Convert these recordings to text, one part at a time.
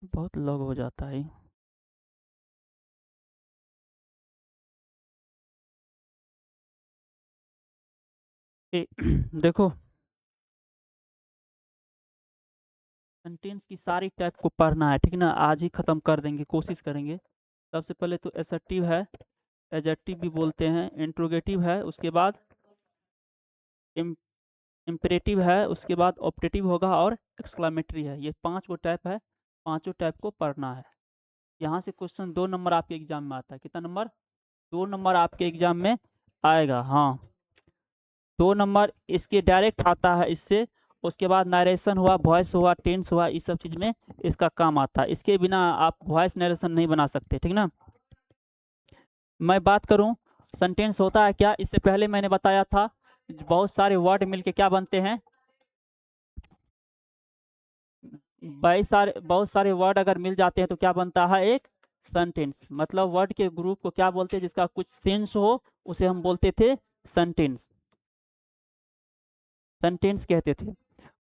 बहुत लॉग हो जाता है। देखो, सेंटेंस की सारी टाइप को पढ़ना है, ठीक ना। आज ही खत्म कर देंगे, कोशिश करेंगे। सबसे पहले तो एसर्टिव है, एडजेक्टिव भी बोलते हैं, इंट्रोगेटिव है, उसके बाद इम्पेरेटिव है, उसके बाद ऑप्टेटिव होगा और एक्सक्लामेटरी है। ये 5 वो टाइप है, पांचों टाइप को पढ़ना है। यहाँ से क्वेश्चन 2 नंबर आपके एग्जाम में आता है। कितना नंबर? 2 नंबर आपके एग्जाम में आएगा। हाँ, 2 नंबर इसके डायरेक्ट आता है इससे। उसके बाद नरेशन हुआ, वॉइस हुआ, टेंस हुआ, इस सब चीज़ में इसका काम आता है। इसके बिना आप वॉइस नरेशन नहीं बना सकते, ठीक ना। मैं बात करूं सेंटेंस होता है क्या, इससे पहले मैंने बताया था बहुत सारे वर्ड मिलके क्या बनते हैं। बहुत सारे वर्ड अगर मिल जाते हैं तो क्या बनता है, एक सेंटेंस। मतलब वर्ड के ग्रुप को क्या बोलते हैं, जिसका कुछ सेंस हो उसे हम बोलते थे सेंटेंस, सेंटेंस कहते थे।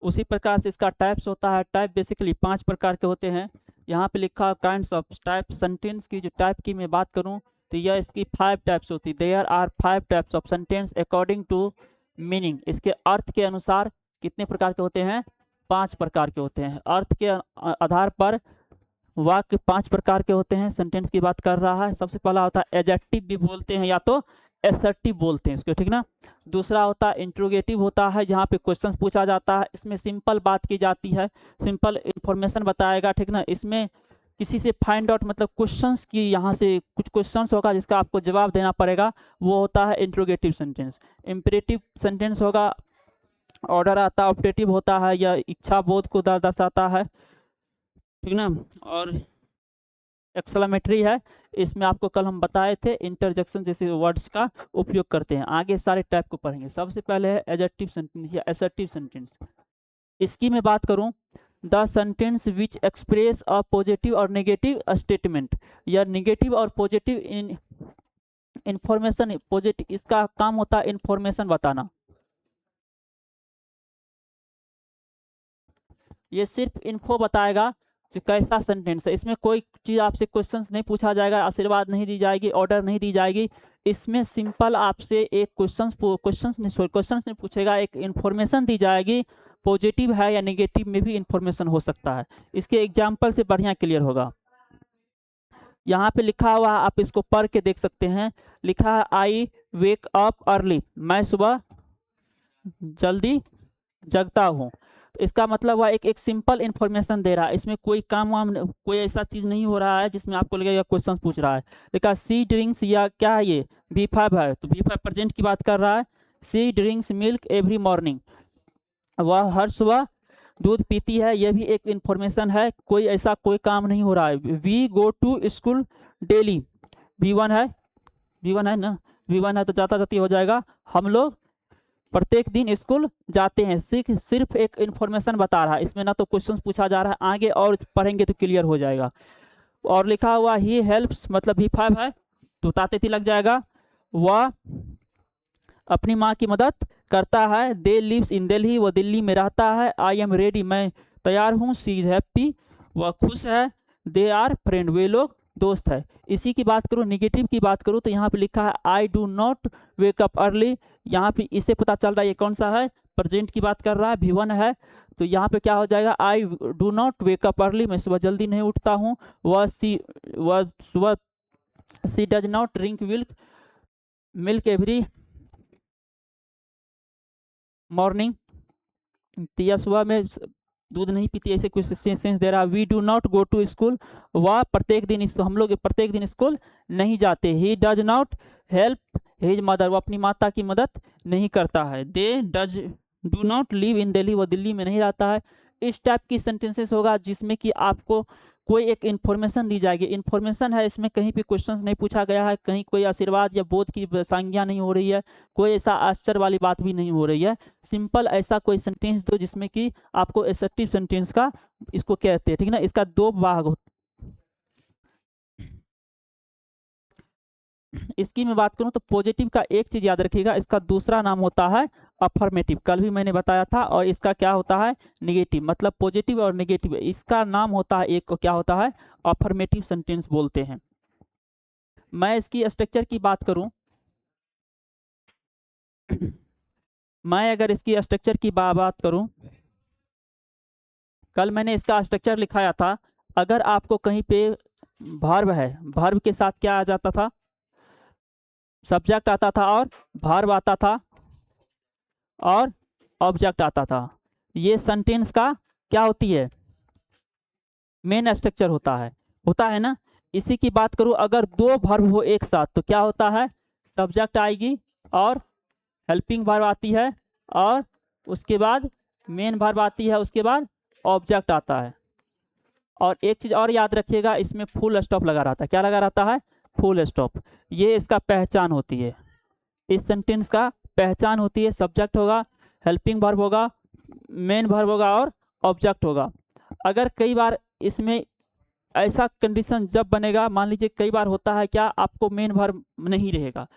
उसी प्रकार से इसका टाइप्स होता है। टाइप बेसिकली 5 प्रकार के होते हैं। यहाँ पे लिखा काइंड्स ऑफ टाइप। सेंटेंस की जो टाइप की मैं बात करूँ तो यह इसकी 5 टाइप्स होती है। There are 5 types of sentence according to meaning. इसके अर्थ के अनुसार कितने प्रकार के होते हैं, 5 प्रकार के होते हैं। अर्थ के आधार पर वाक्य 5 प्रकार के होते हैं। सेंटेंस की बात कर रहा है। सबसे पहला होता है एडजेक्टिव भी बोलते हैं या तो एसर्टिव बोलते हैं इसको, ठीक ना। दूसरा होता है इंट्रोगेटिव, होता है जहाँ पे क्वेश्चन पूछा जाता है। इसमें सिंपल बात की जाती है, सिंपल इंफॉर्मेशन बताएगा, ठीक ना। इसमें किसी से फाइंड आउट मतलब क्वेश्चंस की, यहाँ से कुछ क्वेश्चंस होगा जिसका आपको जवाब देना पड़ेगा, वो होता है इंट्रोगेटिव सेंटेंस। इम्पेरेटिव सेंटेंस होगा, ऑर्डर आता है। ऑप्टेटिव होता है, यह इच्छा बोध को दर्शाता है, ठीक ना। और एक्सक्लेमेटरी है, इसमें आपको कल हम बताए थे इंटरजेक्शन जैसे वर्ड्स का उपयोग करते हैं। आगे सारे टाइप को पढ़ेंगे। सबसे पहले है एडजेक्टिव सेंटेंस या असर्टिव सेंटेंस। इसकी मैं बात करूं, the sentence which express a positive और नेगेटिव स्टेटमेंट, या नेगेटिव और पॉजिटिव इंफॉर्मेशन। पॉजिटिव इसका काम होता है इंफॉर्मेशन बताना। ये सिर्फ इन्फो बताएगा जो कैसा सेंटेंस है। इसमें कोई चीज़ आपसे क्वेश्चंस नहीं पूछा जाएगा, आशीर्वाद नहीं दी जाएगी, ऑर्डर नहीं दी जाएगी। इसमें सिंपल आपसे एक क्वेश्चंस नहीं पूछेगा, एक इन्फॉर्मेशन दी जाएगी। पॉजिटिव है या नेगेटिव में भी इन्फॉर्मेशन हो सकता है। इसके एग्जाम्पल से बढ़िया क्लियर होगा। यहाँ पे लिखा हुआ है, आप इसको पढ़ के देख सकते हैं। लिखा है आई वेक अप अर्ली, मैं सुबह जल्दी जगता हूँ। तो इसका मतलब वह एक सिंपल इंफॉर्मेशन दे रहा है। इसमें कोई काम वाम, कोई ऐसा चीज नहीं हो रहा है जिसमें आपको लगेगा क्वेश्चन पूछ रहा है। लिखा सी ड्रिंक्स, या क्या है ये, V5 है, तो V5 प्रेजेंट की बात कर रहा है। सी ड्रिंक्स मिल्क एवरी मॉर्निंग, वह हर सुबह दूध पीती है, यह भी एक इंफॉर्मेशन है। कोई ऐसा कोई काम नहीं हो रहा है। We go to school daily, V1 है, V1 है ना, V1 है तो जाता जाती हो जाएगा। हम लोग प्रत्येक दिन स्कूल जाते हैं। सिर्फ एक इंफॉर्मेशन बता रहा है, इसमें ना तो क्वेश्चंस पूछा जा रहा है। आगे और पढ़ेंगे तो क्लियर हो जाएगा। और लिखा हुआ ही हेल्प्स, मतलब V5 है तो ताते लग जाएगा। वह अपनी माँ की मदद करता है। दे लिव्स इन दिल्ली, वह दिल्ली में रहता है। आई एम रेडी, मैं तैयार हूँ। सी इज हैप्पी, वह खुश है। दे आर फ्रेंड, वे लोग दोस्त है। इसी की बात करूँ, निगेटिव की बात करूँ तो यहाँ पे लिखा है आई do not wake up early. यहाँ पे इससे पता चल रहा है ये कौन सा है, प्रेजेंट की बात कर रहा है, V1 है। तो यहाँ पे क्या हो जाएगा, I do not wake up early, मैं सुबह जल्दी नहीं उठता हूँ। वह सुबह she does not drink milk every morning, या सुबह में दूध नहीं पीती, ऐसे कुछ सेंस दे रहा। We do not go to school, वह प्रत्येक दिन हम लोग प्रत्येक दिन स्कूल नहीं जाते। He does not help his mother, वो अपनी माता की मदद नहीं करता है। दे does do not live in Delhi, वो दिल्ली में नहीं रहता है। इस टाइप की सेंटेंसेस होगा जिसमें कि आपको कोई एक इन्फॉर्मेशन दी जाएगी। इन्फॉर्मेशन है, इसमें कहीं भी क्वेश्चंस नहीं पूछा गया है, कहीं कोई आशीर्वाद या बोध की संज्ञा नहीं हो रही है, कोई ऐसा आश्चर्य वाली बात भी नहीं हो रही है। सिंपल ऐसा कोई सेंटेंस दो जिसमें कि आपको एसर्टिव सेंटेंस का इसको कहते हैं, ठीक ना। इसका 2 भाग होता। इसकी मैं बात करूं तो पॉजिटिव का एक चीज याद रखिएगा, इसका दूसरा नाम होता है अफर्मेटिव, कल भी मैंने बताया था। और इसका क्या होता है, निगेटिव, मतलब पॉजिटिव और निगेटिव, इसका नाम होता है, एक को क्या होता है, अफर्मेटिव सेंटेंस बोलते हैं। मैं इसकी स्ट्रक्चर की बात करूं मैं अगर इसकी स्ट्रक्चर की बात करूं, कल मैंने इसका स्ट्रक्चर लिखाया था। अगर आपको कहीं पे वर्ब है, वर्ब के साथ क्या आ जाता था, सब्जेक्ट आता था और वर्ब आता था और ऑब्जेक्ट आता था। ये सेंटेंस का क्या होती है, मेन स्ट्रक्चर होता है ना। इसी की बात करूं, अगर दो वर्ब हो एक साथ तो क्या होता है, सब्जेक्ट आएगी और हेल्पिंग वर्ब आती है, और उसके बाद मेन वर्ब आती है, उसके बाद ऑब्जेक्ट आता है। और एक चीज और याद रखिएगा, इसमें फुल स्टॉप लगा रहता है। क्या लगा रहता है, फुल स्टॉप। ये इसका पहचान होती है, इस सेंटेंस का पहचान होती है। सब्जेक्ट होगा, हेल्पिंग वर्ब होगा, मेन वर्ब होगा और ऑब्जेक्ट होगा। अगर कई बार इसमें ऐसा कंडीशन जब बनेगा, मान लीजिए कई बार होता है क्या, आपको मेन वर्ब नहीं रहेगा,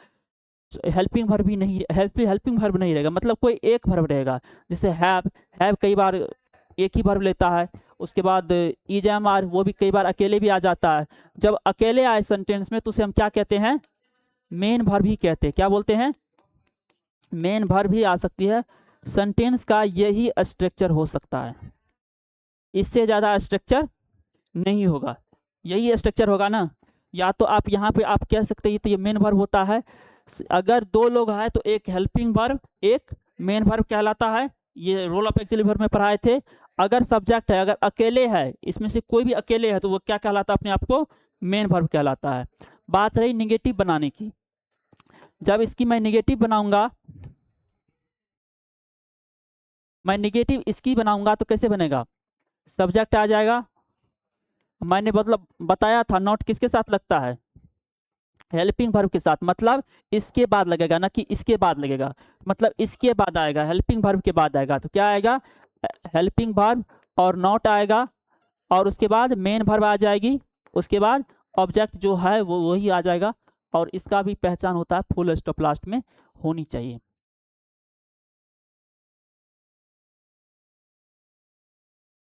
हेल्पिंग वर्ब भी नहीं, हेल्पिंग वर्ब नहीं रहेगा, मतलब कोई एक वर्ब रहेगा। जैसे हैव कई बार एक ही वर्ब लेता है। उसके बाद इज एम आर, वो भी कई बार अकेले भी आ जाता है। जब अकेले आए सेंटेंस में तो उसे हम क्या कहते हैं, मेन वर्ब ही कहते हैं। क्या बोलते हैं, मेन वर्ब ही आ सकती है। सेंटेंस का यही स्ट्रक्चर हो सकता है, इससे ज़्यादा स्ट्रक्चर नहीं होगा, यही स्ट्रक्चर होगा ना। या तो आप यहाँ पे आप कह सकते हैं तो ये मेन वर्ब होता है। अगर दो लोग हैं तो एक हेल्पिंग वर्ब एक मेन वर्ब कहलाता है, ये रोल ऑफ एक्चुअली वर्ब में पढ़ाए थे। अगर सब्जेक्ट है, अगर अकेले है, इसमें से कोई भी अकेले है तो वो क्या कहलाता है, अपने आप को मेन वर्ब कहलाता है। बात रही निगेटिव बनाने की, जब इसकी मैं निगेटिव बनाऊंगा, मैं निगेटिव इसकी बनाऊंगा तो कैसे बनेगा, सब्जेक्ट आ जाएगा। मैंने मतलब बताया था नॉट किसके साथ लगता है, हेल्पिंग वर्ब के साथ, मतलब इसके बाद लगेगा ना कि इसके बाद लगेगा, मतलब इसके बाद आएगा, हेल्पिंग वर्ब के बाद आएगा तो क्या आएगा, हेल्पिंग वर्ब और नॉट आएगा, और उसके बाद मेन वर्ब आ जाएगी, उसके बाद ऑब्जेक्ट जो है वो वही आ जाएगा। और इसका भी पहचान होता है, फुल स्टॉप लास्ट में होनी चाहिए।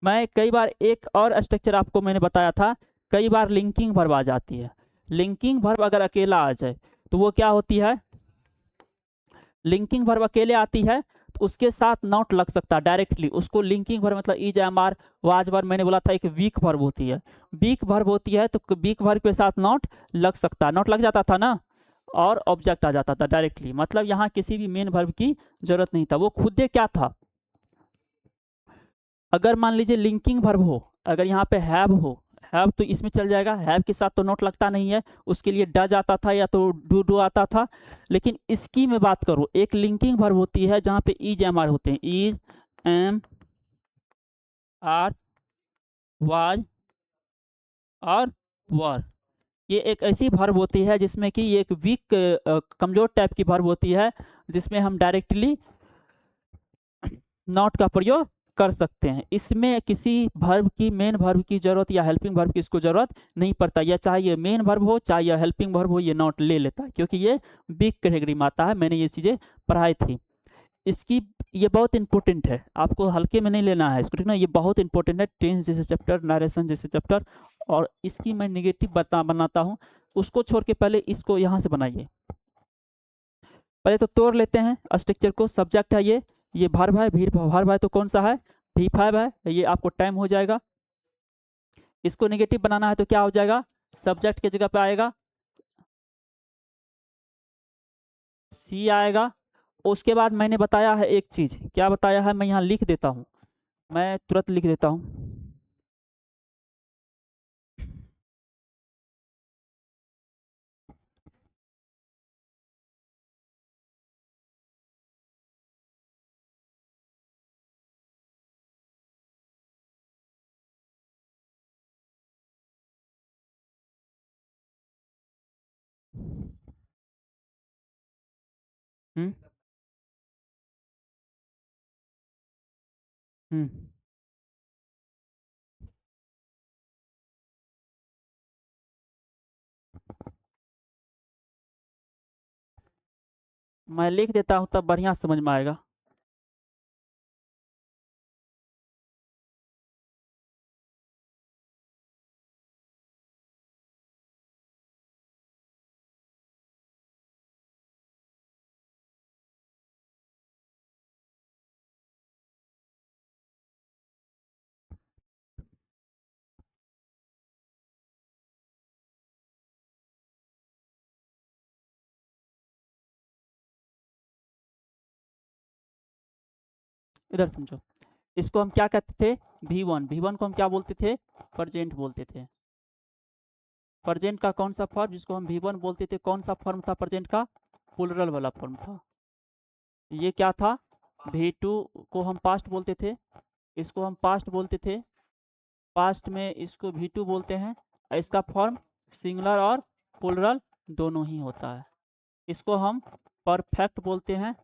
मैं कई बार एक और स्ट्रक्चर आपको मैंने बताया था, कई बार लिंकिंग वर्ब आ जाती है। लिंकिंग वर्ब अगर अकेला आ जाए तो वो क्या होती है, लिंकिंग वर्ब अकेले आती है तो उसके साथ नॉट लग सकता है डायरेक्टली, उसको लिंकिंग वर्ब मतलब is am are was verb, मैंने बोला था एक वीक वर्ब होती है, वीक वर्ब होती है तो वीक वर्ब के साथ नॉट लग सकता है, नॉट लग जाता था ना, और ऑब्जेक्ट आ जाता था डायरेक्टली। मतलब यहाँ किसी भी मेन वर्ब की जरूरत नहीं था, वो खुद क्या था। अगर मान लीजिए लिंकिंग वर्ब हो, अगर यहाँ पे हैव हो, हैव तो इसमें चल जाएगा, हैव के साथ तो नोट लगता नहीं है, उसके लिए डज आता था या तो डू आता था। लेकिन इसकी मैं बात करूँ, एक लिंकिंग वर्ब होती है जहाँ पे इज एम आर होते हैं, इज एम आर वाज और वर। ये एक ऐसी वर्ब होती है जिसमें कि ये एक वीक कमजोर टाइप की वर्ब होती है, जिसमें हम डायरेक्टली नॉट का प्रयोग कर सकते हैं। इसमें किसी वर्ब की, मेन वर्ब की जरूरत या हेल्पिंग वर्ब की इसको जरूरत नहीं पड़ता, या चाहे ये मेन वर्ब हो चाहे ये हेल्पिंग वर्ब हो, ये नॉट ले लेता है क्योंकि ये बिग कैटेगरी में आता है। मैंने ये चीज़ें पढ़ाई थी। इसकी ये बहुत इंपॉर्टेंट है, आपको हल्के में नहीं लेना है इसको, ठीक ना, ये बहुत इंपॉर्टेंट है, टेंस जैसे चैप्टर, नरेशन जैसे चैप्टर। और इसकी मैं निगेटिव बनाता हूँ, उसको छोड़ के पहले इसको यहाँ से बनाइए। पहले तो तोड़ लेते हैं स्ट्रक्चर को। सब्जेक्ट है ये वर्ब है, भी वर्ब है तो कौन सा है, V5 है, ये आपको टाइम हो जाएगा। इसको नेगेटिव बनाना है तो क्या हो जाएगा, सब्जेक्ट की जगह पे आएगा सी आएगा। उसके बाद मैंने बताया है एक चीज, क्या बताया है, मैं यहाँ लिख देता हूँ, मैं तुरंत लिख देता हूँ। हम्म हम्म मैं लिख देता हूँ तब बढ़िया समझ में आएगा। इधर समझो, इसको हम क्या कहते थे, V1, V1 को हम क्या बोलते थे, प्रेजेंट बोलते थे। प्रेजेंट का कौन सा फॉर्म, जिसको हम V1 बोलते थे, कौन सा फॉर्म था प्रेजेंट का, प्लूरल वाला फॉर्म था। ये क्या था, V2 को हम पास्ट बोलते थे, इसको हम पास्ट बोलते थे, पास्ट में इसको V2 बोलते हैं। इसका फॉर्म सिंगुलर और प्लूरल दोनों ही होता है। इसको हम परफेक्ट बोलते हैं,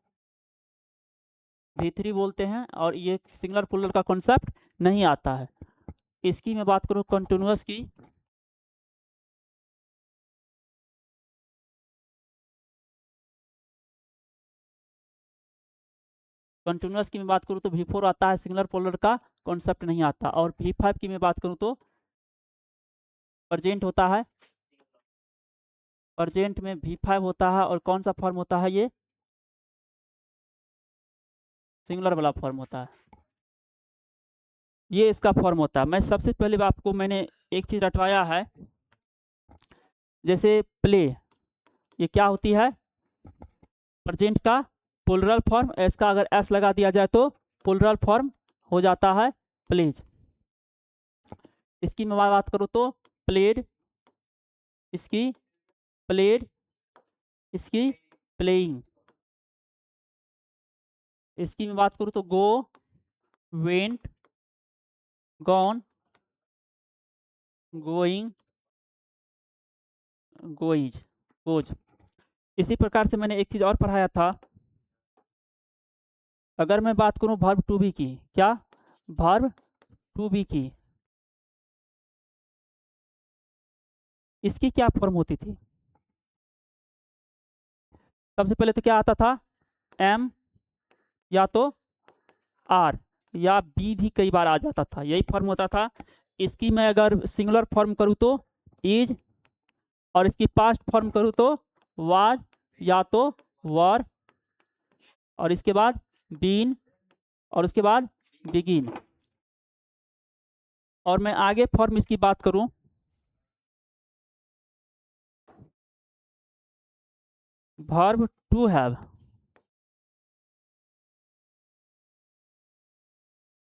V3 बोलते हैं, और ये सिंगुलर प्लूरल का कॉन्सेप्ट नहीं आता है। इसकी मैं बात करूँ कंटिन्यूअस की, कंटिन्यूअस की मैं बात करूँ तो V4 आता है, सिंगुलर प्लूरल का कॉन्सेप्ट नहीं आता। और V5 की मैं बात करूँ तो प्रेजेंट होता है, प्रेजेंट में V5 होता है, और कौन सा फॉर्म होता है, ये सिंगुलर वाला फॉर्म होता है, ये इसका फॉर्म होता है। मैं सबसे पहले आपको मैंने एक चीज़ रटवाया है, जैसे प्ले, ये क्या होती है, प्रेजेंट का प्लूरल फॉर्म, एस का अगर एस लगा दिया जाए तो प्लूरल फॉर्म हो जाता है प्लेज। इसकी मैं बात करूँ तो प्लेड, इसकी प्लेड, इसकी प्लेइंग। इसकी मैं बात करूँ तो go, went, gone, going, goes, goes. इसी प्रकार से मैंने एक चीज़ और पढ़ाया था, अगर मैं बात करूं वर्ब टू बी की, क्या, वर्ब टू बी की, इसकी क्या फॉर्म होती थी, सबसे पहले तो क्या आता था, एम या तो आर या बी भी कई बार आ जाता था, यही फॉर्म होता था। इसकी मैं अगर सिंगुलर फॉर्म करूँ तो इज, और इसकी पास्ट फॉर्म करूँ तो वाज या तो वर, और इसके बाद बीन, और उसके बाद बिगिन। और मैं आगे फॉर्म इसकी बात करूं, verb to have,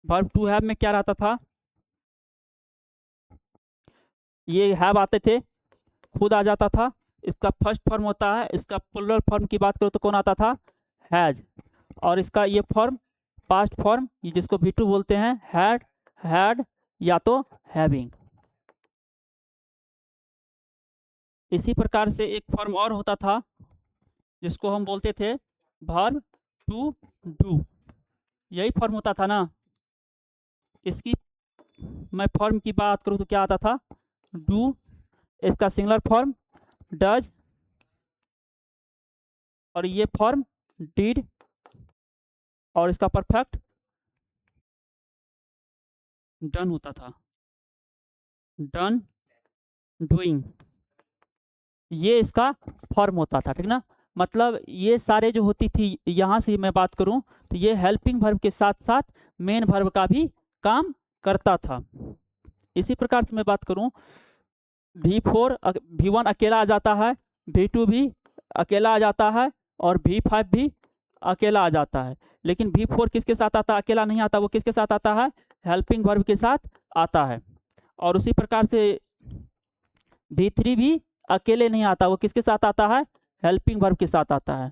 verb to have में क्या रहता था, ये हैव आते थे, खुद आ जाता था, इसका फर्स्ट फॉर्म होता है। इसका प्लूरल फॉर्म की बात करो तो कौन आता था, हैज, और इसका ये फॉर्म पास्ट फॉर्म, ये जिसको V2 बोलते हैं, हैड या तो हैविंग। इसी प्रकार से एक फॉर्म और होता था जिसको हम बोलते थे वर्ब टू डू, यही फॉर्म होता था ना। इसकी मैं फॉर्म की बात करूँ तो क्या आता था, डू, इसका सिंगुलर फॉर्म डज, और ये फॉर्म डिड, और इसका परफेक्ट डन होता था, डन, डूइंग, ये इसका फॉर्म होता था, ठीक ना। मतलब ये सारे जो होती थी, यहाँ से मैं बात करूँ तो ये हेल्पिंग वर्ब के साथ साथ मेन वर्ब का भी काम करता था। इसी प्रकार से मैं बात करूँ, V4 V1 अकेला आ जाता है, V2 भी अकेला आ जाता है, और V5 भी अकेला आ जाता है। लेकिन V4 किसके साथ आता है, अकेला नहीं आता, वो किसके साथ आता है, हेल्पिंग वर्ब के साथ आता है। और उसी प्रकार से V3 भी अकेले नहीं आता, वो किसके साथ आता है, हेल्पिंग वर्ब के साथ आता है।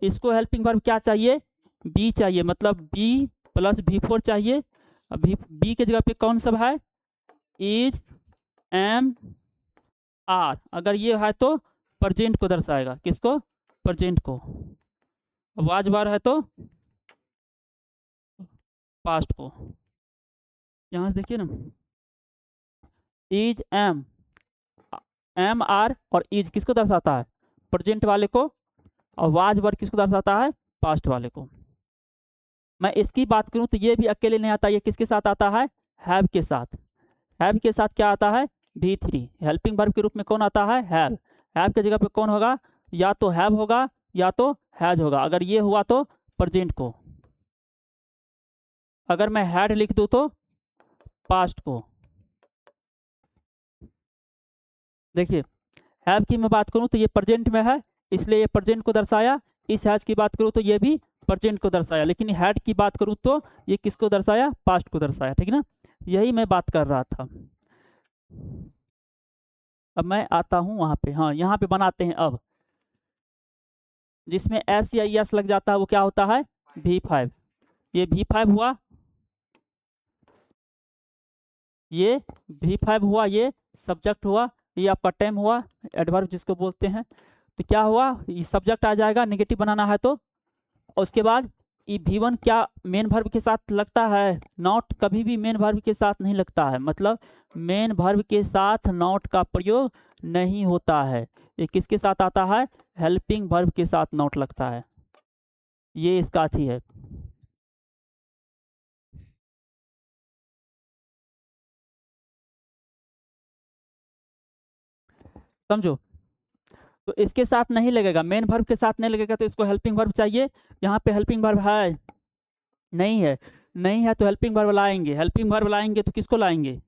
इसको हेल्पिंग वर्ब क्या चाहिए, बी चाहिए, मतलब B प्लस V4 चाहिए। बी के जगह पे कौन सब है, इज, एम, आर, अगर ये है तो प्रेजेंट को दर्शाएगा, किसको, प्रेजेंट को। वाज बार है तो पास्ट को। यहाँ से देखिए ना, इज, एम आर और इज किसको दर्शाता है, प्रेजेंट वाले को, और वाज बार किसको दर्शाता है, पास्ट वाले को। मैं इसकी बात करूं तो ये भी अकेले नहीं आता, ये किसके साथ आता है, हैव के साथ। हैव के साथ क्या आता है, V3, हेल्पिंग वर्ब के रूप में कौन आता है, हैव। हैव के जगह पे कौन होगा, या तो हैव होगा या तो हैज होगा। अगर ये हुआ तो प्रेजेंट को, अगर मैं हैड लिख दूं तो पास्ट को। देखिए, हैव की मैं बात करूं तो ये प्रेजेंट में है, इसलिए ये प्रेजेंट को दर्शाया। इस हैज की बात करूं तो ये भी प्रेजेंट को दर्शाया, लेकिन हैड की बात करूँ तो ये किसको दर्शाया, पास्ट को दर्शाया, ठीक है ना। यही मैं बात कर रहा था। अब मैं आता हूँ वहाँ पे, हाँ यहाँ पे बनाते हैं अब, जिसमें एस या यस लग जाता है वो क्या होता है, V5। ये V5 हुआ, ये V5 हुआ, ये सब्जेक्ट हुआ, ये आपका टेम हुआ, एडवर्ब जिसको बोलते हैं। तो क्या हुआ, ये सब्जेक्ट आ जाएगा, नेगेटिव बनाना है तो। और उसके बाद ये V1 क्या मेन वर्ब के साथ लगता है, नॉट कभी भी मेन वर्ब के साथ नहीं लगता है, मतलब मेन वर्ब के साथ नॉट का प्रयोग नहीं होता है। ये किसके साथ आता है, हेल्पिंग वर्ब के साथ नॉट लगता है, ये इसका थी है। समझो, तो इसके साथ नहीं लगेगा, मेन वर्ब के साथ नहीं लगेगा, तो इसको हेल्पिंग वर्ब चाहिए। यहाँ पे हेल्पिंग वर्ब है नहीं है, नहीं है तो हेल्पिंग वर्ब लाएंगे, हेल्पिंग वर्ब लाएंगे तो किसको लाएंगे,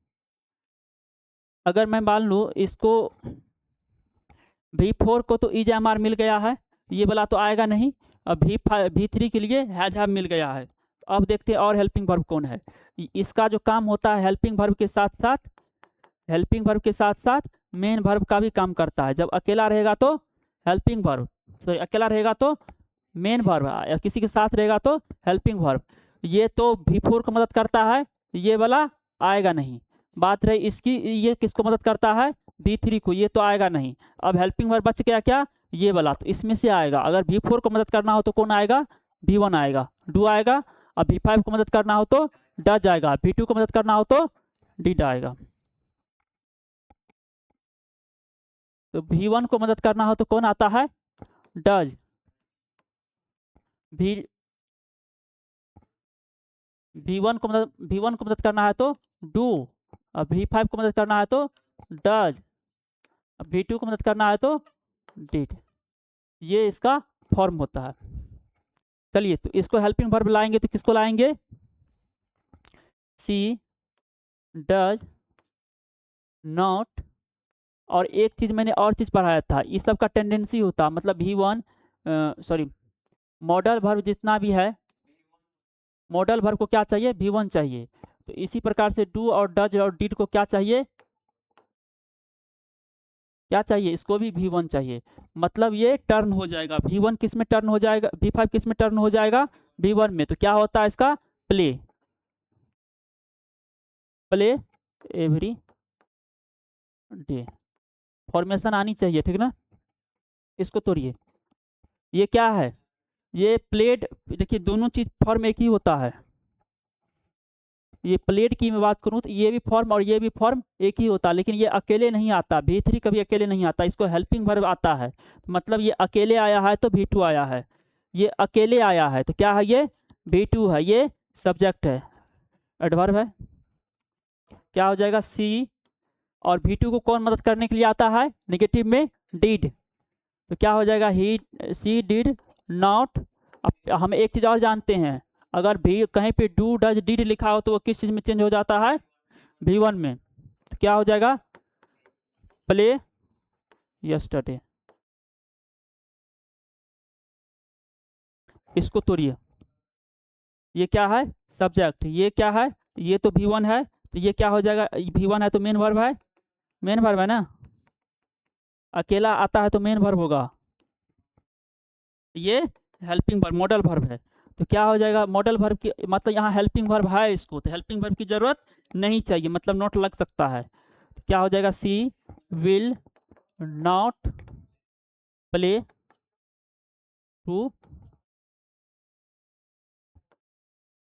अगर मैं मान लूँ इसको V4 को तो EJMR मिल गया है, ये वाला तो आएगा नहीं। अब V3 के लिए हैज हैव मिल गया है। अब देखते हैं और हेल्पिंग वर्ब कौन है। इसका जो काम होता है हेल्पिंग वर्ब के साथ साथ, हेल्पिंग वर्ब के साथ साथ मेन वर्ब का भी काम करता है। जब अकेला रहेगा तो हेल्पिंग वर्ब, सॉरी अकेला रहेगा तो मेन वर्ब, या किसी के साथ रहेगा तो हेल्पिंग वर्ब। ये तो V4 को मदद करता है, ये वाला आएगा नहीं। बात रही इसकी, ये किसको मदद करता है, V3 को, ये तो आएगा नहीं। अब हेल्पिंग वर्ब बच गया क्या, ये वाला, तो इसमें से आएगा। अगर V4 को मदद करना हो तो कौन आएगा, V1 आएगा, डू आएगा। अब V5 को मदद करना हो तो डज आएगा, V2 को मदद करना हो तो डिड आएगा। तो V1 को मदद करना हो तो कौन आता है, डज। V1 को मदद करना है तो डू। अब V5 को मदद करना है तो डज। अब V2 को मदद करना है तो डिड। ये इसका फॉर्म होता है। चलिए, तो इसको हेल्पिंग वर्ब लाएंगे तो किसको लाएंगे, सी, डज, नॉट। और एक चीज मैंने और चीज पढ़ाया था, इस सब का टेंडेंसी होता, मतलब V1 सॉरी मॉडल वर्ब जितना भी है, मॉडल वर्ब को क्या चाहिए, V1 चाहिए। तो इसी प्रकार से डू और डज और डिड को क्या चाहिए, क्या चाहिए, इसको भी V1 चाहिए। मतलब ये टर्न हो जाएगा, V1 किस में टर्न हो जाएगा, V5 किस में टर्न हो जाएगा, V1 में। तो क्या होता है इसका, play, play every day. Formation आनी चाहिए, ठीक ना। इसको तोड़िए, ये क्या है, ये प्लेड, देखिए दोनों चीज फॉर्म एक ही होता है। ये प्लेड की मैं बात करूं तो ये भी फॉर्म और ये भी फॉर्म एक ही होता है, लेकिन ये अकेले नहीं आता, V3 कभी अकेले नहीं आता, इसको हेल्पिंग वर्ब आता है। मतलब ये अकेले आया है तो V2 आया है, ये अकेले आया है तो क्या है, ये V2 है, ये सब्जेक्ट है, एडवर्ब है। क्या हो जाएगा, सी। और V2 को कौन मदद करने के लिए आता है, नेगेटिव में डिड। तो क्या हो जाएगा, ही, सी डिड नॉट। अब हम एक चीज़ और जानते हैं, अगर भी कहीं पे डू डज डिड लिखा हो तो वो किस चीज़ में चेंज हो जाता है, V1 में। तो क्या हो जाएगा, प्ले यस्टरडे। इसको तोड़िए, ये क्या है, सब्जेक्ट, ये क्या है, ये तो V1 है, तो ये क्या हो जाएगा, V1 है तो मेन वर्ब है, मेन वर्ब है ना, अकेला आता है तो मेन वर्ब होगा। ये हेल्पिंग वर्ब, मॉडल वर्ब है। तो क्या हो जाएगा, मॉडल वर्ब की मतलब यहाँ हेल्पिंग वर्ब है, इसको तो हेल्पिंग वर्ब की जरूरत नहीं चाहिए, मतलब नॉट लग सकता है। तो क्या हो जाएगा, she will not play to.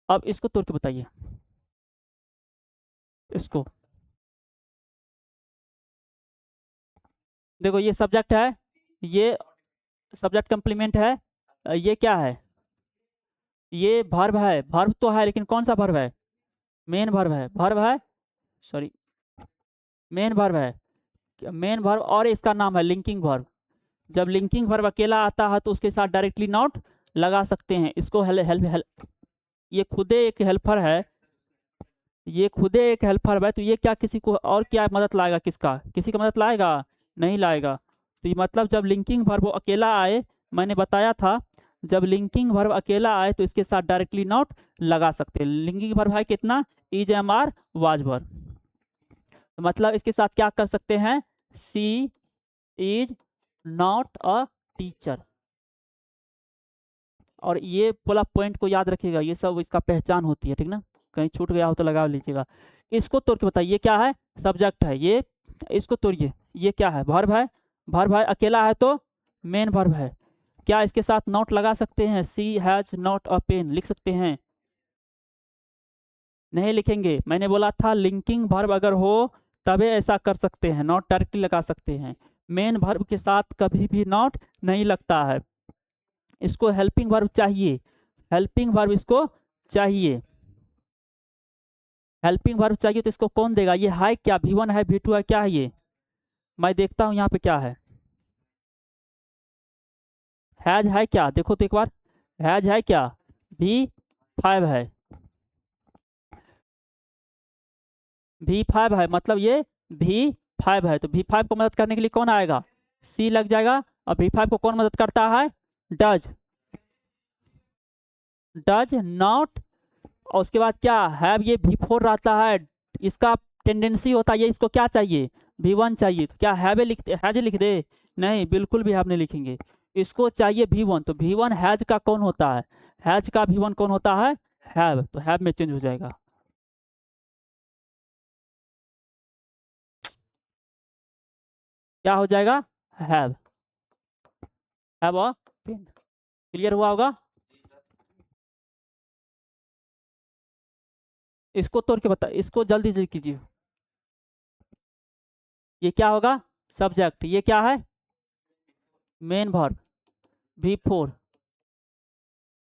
अब इसको तोड़ के बताइए, इसको देखो, ये सब्जेक्ट है, ये सब्जेक्ट कंप्लीमेंट है, ये क्या है, ये वर्ब है, वर्ब तो है लेकिन कौन सा वर्ब है, मेन वर्ब है, वर्ब है, सॉरी मेन वर्ब है, मेन वर्ब, और इसका नाम है लिंकिंग वर्ब। जब लिंकिंग वर्ब अकेला आता है तो उसके साथ डायरेक्टली नॉट लगा सकते हैं। इसको ये खुदे एक हेल्पर है, ये खुदे एक हेल्पर है, तो ये क्या किसी को और क्या मदद लाएगा, किसका, किसी का मदद लाएगा, नहीं लाएगा। तो ये मतलब जब लिंकिंग वर्ब वो अकेला आए, मैंने बताया था जब लिंकिंग वर्ब अकेला आए तो इसके साथ डायरेक्टली नॉट लगा सकते हैं। लिंकिंग वर्ब है कितना, is, am, are, was were. तो मतलब इसके साथ क्या कर सकते हैं, she is not a teacher. और ये पूरा पॉइंट को याद रखिएगा, ये सब इसका पहचान होती है, ठीक ना, कहीं छूट गया हो तो लगा लीजिएगा। इसको तोड़ के बताइए, क्या है, सब्जेक्ट है ये, इसको तोड़िए, ये क्या है, वर्ब है, वर्ब है अकेला है तो मेन वर्ब है। क्या इसके साथ नॉट लगा सकते हैं, सी हैज नॉट अ पेन लिख सकते हैं, नहीं लिखेंगे। मैंने बोला था लिंकिंग वर्ब अगर हो तभी ऐसा कर सकते हैं, नॉट डायरेक्टली लगा सकते हैं। मेन वर्ब के साथ कभी भी नॉट नहीं लगता है। इसको हेल्पिंग वर्ब चाहिए, हेल्पिंग वर्ब इसको चाहिए, हेल्पिंग वर्ब चाहिए। तो इसको कौन देगा, ये है क्या, V1 है, V2 है, क्या है ये, मैं देखता हूं यहाँ पे क्या है, हैज है क्या, देखो तो एक बार, हैज है क्या, V5 है, V5 है, मतलब ये V5 है। तो V5 को मदद करने के लिए कौन आएगा, C लग जाएगा। और V5 को कौन मदद करता है, डज, डज नॉट, और उसके बाद क्या, हैव, ये V4 रहता है, इसका टेंडेंसी होता है ये इसको क्या चाहिए, V1 चाहिए। तो क्या हैव लिखते, हैज लिख दे, नहीं बिल्कुल भी हैव नहीं लिखेंगे, इसको चाहिए V1। तो V1 हैज का कौन होता है, हैज का V1 कौन होता है, हैव, तो हैव में चेंज हो जाएगा। क्या हो जाएगा, have, have a pen. Clear हुआ होगा। इसको तोड़ के बता, इसको जल्दी जल्दी कीजिए। ये क्या होगा, सब्जेक्ट, ये क्या है, मेन वर्ब, V4।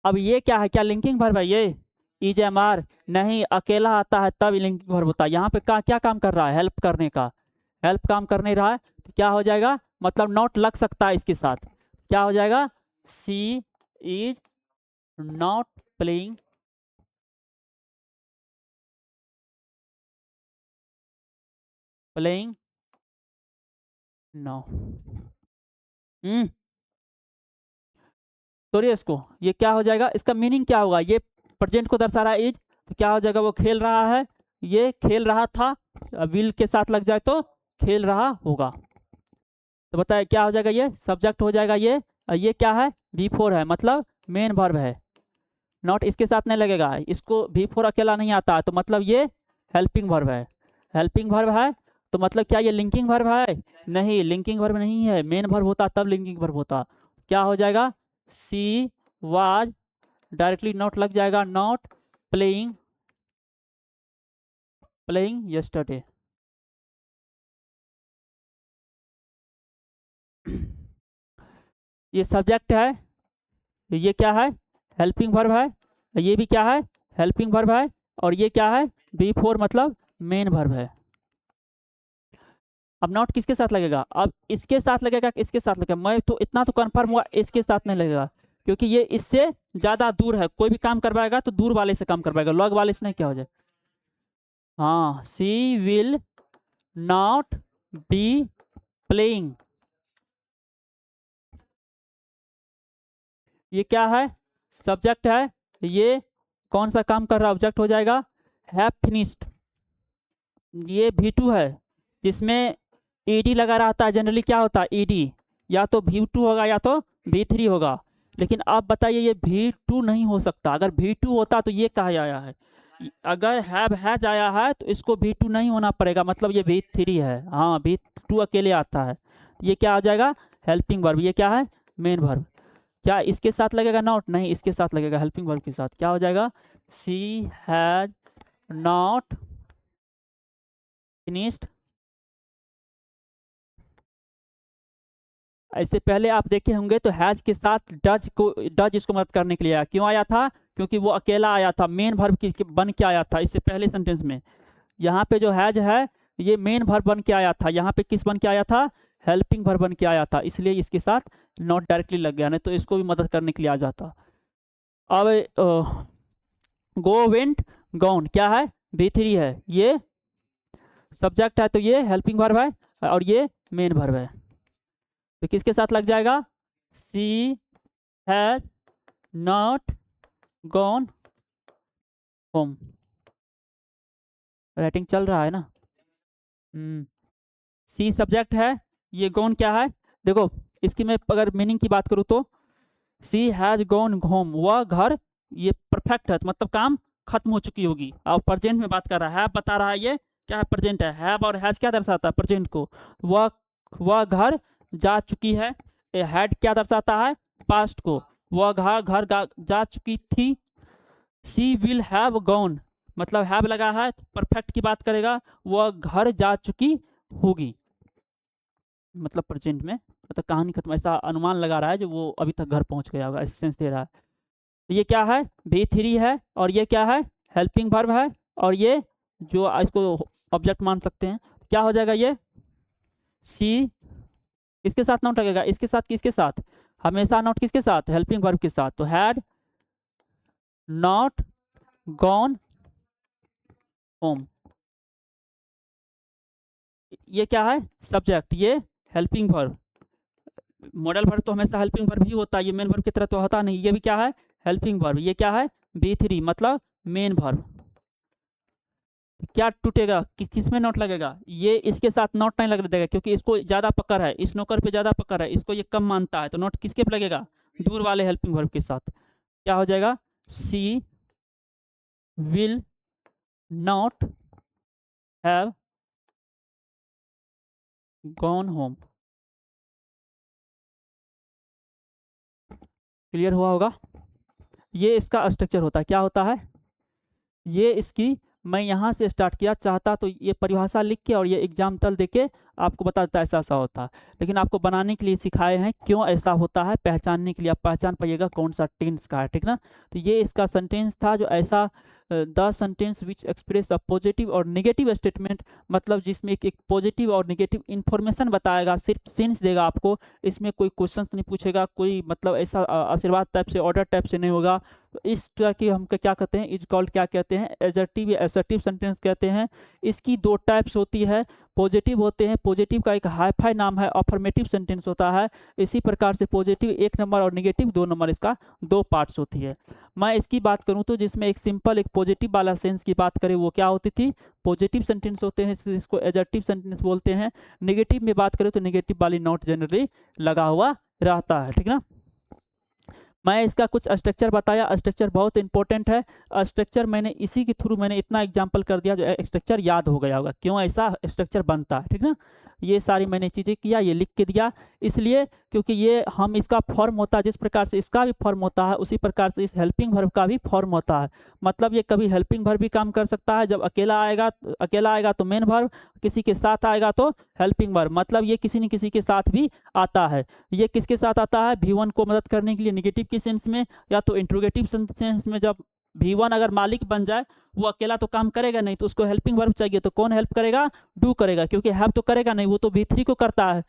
अब ये क्या है, क्या लिंकिंग वर्ब है ये, इज, एम, आर, नहीं, अकेला आता है तब लिंकिंग वर्ब होता है। यहाँ पे क्या काम कर रहा है, हेल्प करने का, हेल्प काम कर नहीं रहा है, तो क्या हो जाएगा, मतलब नॉट लग सकता है इसके साथ, क्या हो जाएगा, she is not playing, playing no. तोड़िए इसको, ये क्या हो जाएगा, इसका मीनिंग क्या होगा, ये प्रेजेंट को दर्शा रहा है इज, तो क्या हो जाएगा, वो खेल रहा है, ये खेल रहा था, विल के साथ लग जाए तो खेल रहा होगा। तो बताए क्या हो जाएगा, ये सब्जेक्ट हो जाएगा ये, और ये क्या है, V4 है, मतलब मेन वर्ब है, नॉट इसके साथ नहीं लगेगा, इसको V4 अकेला नहीं आता है, तो मतलब ये हेल्पिंग वर्ब है, हेल्पिंग वर्ब है। तो मतलब क्या ये लिंकिंग वर्ब है, नहीं लिंकिंग वर्ब नहीं है, मेन वर्ब होता तब लिंकिंग वर्ब होता। क्या हो जाएगा, सी वाज, डायरेक्टली नॉट लग जाएगा, नॉट प्लेइंग, प्लेइंग यस्टरडे। ये सब्जेक्ट है, ये क्या है, हेल्पिंग वर्ब है, ये भी क्या है, हेल्पिंग वर्ब है, और ये क्या है, V4 मतलब मेन वर्ब है। अब नॉट किसके साथ लगेगा, अब इसके साथ लगेगा, इसके साथ लगेगा, मैं तो इतना तो कंफर्म हुआ इसके साथ नहीं लगेगा, क्योंकि ये इससे ज्यादा दूर है, कोई भी काम करवाएगा तो दूर वाले से काम करवाएगा, लॉग वाले से नहीं, क्या हो जाए, हाँ, सी विल नॉट बी प्लेइंग, ये क्या है, सब्जेक्ट है, ये कौन सा काम कर रहा है, ऑब्जेक्ट हो जाएगा, हैव फिनिश्ड। ये V2 है, जिसमें ईडी लगा रहता है, जनरली क्या होता है, ईडी या तो V2 होगा या तो V3 होगा। लेकिन आप बताइए ये V2 नहीं हो सकता, अगर V2 होता तो ये कहा आया है, अगर हैज आया है तो इसको V2 नहीं होना पड़ेगा, मतलब ये V3 है, हाँ V2 अकेले आता है। ये क्या हो जाएगा, हेल्पिंग वर्ब, ये क्या है, मेन वर्ब। क्या इसके साथ लगेगा नॉट, नहीं इसके साथ लगेगा, हेल्पिंग वर्ब के साथ। क्या हो जाएगा, सी हैज नॉट फिनिश्ड। इससे पहले आप देखे होंगे तो हैज के साथ डज को, डज इसको मदद करने के लिए आया, क्यों आया था, क्योंकि वो अकेला आया था, मेन वर्ब की बन के आया था इससे पहले सेंटेंस में। यहाँ पे जो हैज है ये मेन वर्ब बन के आया था, यहाँ पे किस बन के आया था, हेल्पिंग वर्ब बन के आया था, इसलिए इसके साथ नॉट डायरेक्टली लग गया, नहीं तो इसको भी मदद करने के लिए आ जाता। अब गो, वेंट, गॉन क्या है, V3 है, ये सब्जेक्ट है तो ये हेल्पिंग वर्ब है, और ये मेन वर्ब है, तो किसके साथ लग जाएगा, she has not gone home. Writing चल रहा है ना। सी सब्जेक्ट है, ये गॉन क्या है, देखो इसकी मैं अगर मीनिंग की बात करूँ तो सी हैज गॉन होम, वह घर, ये परफेक्ट है, मतलब काम खत्म हो चुकी होगी। और प्रेजेंट में बात कर रहा है, बता रहा है ये क्या है, प्रेजेंट है। हैव और हैज क्या दर्शाता है, प्रेजेंट को। वह घर जा चुकी है। हैड क्या दर्शाता है, पास्ट को। वह घर जा चुकी थी। सी विल हैव गॉन, मतलब हैव लगा है, परफेक्ट की बात करेगा, वह घर जा चुकी होगी, मतलब प्रेजेंट में, मतलब कहानी खत्म, ऐसा अनुमान लगा रहा है जो वो अभी तक घर पहुंच गया होगा, ऐसा सेंस दे रहा है। तो ये क्या है, V3 है, और ये क्या है, हेल्पिंग वर्ब है, और ये जो इसको ऑब्जेक्ट मान सकते हैं, क्या हो जाएगा ये सी, किसके साथ नॉट लगेगा, इसके साथ, किसके साथ, हमेशा नॉट किसके साथ, हेल्पिंग वर्ब के साथ। तो हैड नॉट गॉन होम, ये क्या है, सब्जेक्ट, ये हेल्पिंग वर्ब। मॉडल वर्ब तो हमेशा हेल्पिंग वर्ब ही होता है, ये मेन वर्ब की तरह तो होता नहीं। ये भी क्या है, हेल्पिंग वर्ब। ये क्या है, V3 मतलब मेन वर्ब। क्या टूटेगा, किस में नोट लगेगा, ये इसके साथ नोट नहीं लग देगा, क्योंकि इसको ज्यादा पकड़ है, इस नौकर पे ज्यादा पकड़ है, इसको ये कम मानता है, तो नोट किसके पे लगेगा, दूर वाले हेल्पिंग वर्ब के साथ। क्या हो जाएगा, she will not have gone home. Clear हुआ होगा। ये इसका स्ट्रक्चर होता है, क्या होता है, ये इसकी, मैं यहाँ से स्टार्ट किया, चाहता तो ये परिभाषा लिख के और ये एग्जाम तल दे के आपको बता देता ऐसा ऐसा होता है, लेकिन आपको बनाने के लिए सिखाए हैं क्यों ऐसा होता है, पहचानने के लिए, आप पहचान पाइएगा कौन सा टेंस का है, ठीक ना। तो ये इसका सेंटेंस था जो ऐसा, the sentence which express a positive और नेगेटिव स्टेटमेंट, मतलब जिसमें एक पॉजिटिव और नेगेटिव इन्फॉर्मेशन बताएगा, सिर्फ सेंस देगा आपको, इसमें कोई क्वेश्चंस नहीं पूछेगा, कोई मतलब ऐसा आशीर्वाद टाइप से, ऑर्डर टाइप से नहीं होगा। तो इस तरह की हम क्या कहते हैं, इज कॉल्ड क्या कहते हैं, एजर्टिव या असर्टिव सेंटेंस कहते हैं। इसकी दो टाइप्स होती है, पॉजिटिव होते हैं, पॉजिटिव का एक हाईफाई नाम है, अफर्मेटिव सेंटेंस होता है। इसी प्रकार से पॉजिटिव 1 नंबर और नेगेटिव 2 नंबर, इसका 2 पार्ट्स होती है। मैं इसकी बात करूं तो जिसमें एक सिंपल एक पॉजिटिव वाला सेंस की बात करें, वो क्या होती थी, पॉजिटिव सेंटेंस होते हैं, जिसको एडजेक्टिव सेंटेंस बोलते हैं। नेगेटिव में बात करें तो नेगेटिव वाली नॉट जनरली लगा हुआ रहता है, ठीक ना। मैं इसका कुछ स्ट्रक्चर बताया, स्ट्रक्चर बहुत इंपॉर्टेंट है। स्ट्रक्चर मैंने इसी के थ्रू मैंने इतना एग्जांपल कर दिया जो स्ट्रक्चर याद हो गया होगा, क्यों ऐसा स्ट्रक्चर बनता है, ठीक ना। ये सारी मैंने चीज़ें किया, ये लिख के दिया, इसलिए क्योंकि ये हम इसका फॉर्म होता है, जिस प्रकार से इसका भी फॉर्म होता है उसी प्रकार से इस हेल्पिंग वर्ब का भी फॉर्म होता है। मतलब ये कभी हेल्पिंग वर्ब भी काम कर सकता है, जब अकेला आएगा तो मेन वर्ब, किसी के साथ आएगा तो हेल्पिंग वर्ब, मतलब ये किसी न किसी के साथ भी आता है। ये किसके साथ आता है, V1 को मदद करने के लिए नेगेटिव के सेंस में, या तो इंट्रोगेटिव सेंस में। जब V1 अगर मालिक बन जाए, वो अकेला तो काम करेगा नहीं, तो उसको हेल्पिंग वर्ब चाहिए, तो कौन हेल्प करेगा, डू करेगा, क्योंकि हैव तो करेगा नहीं, वो तो V3 को करता है।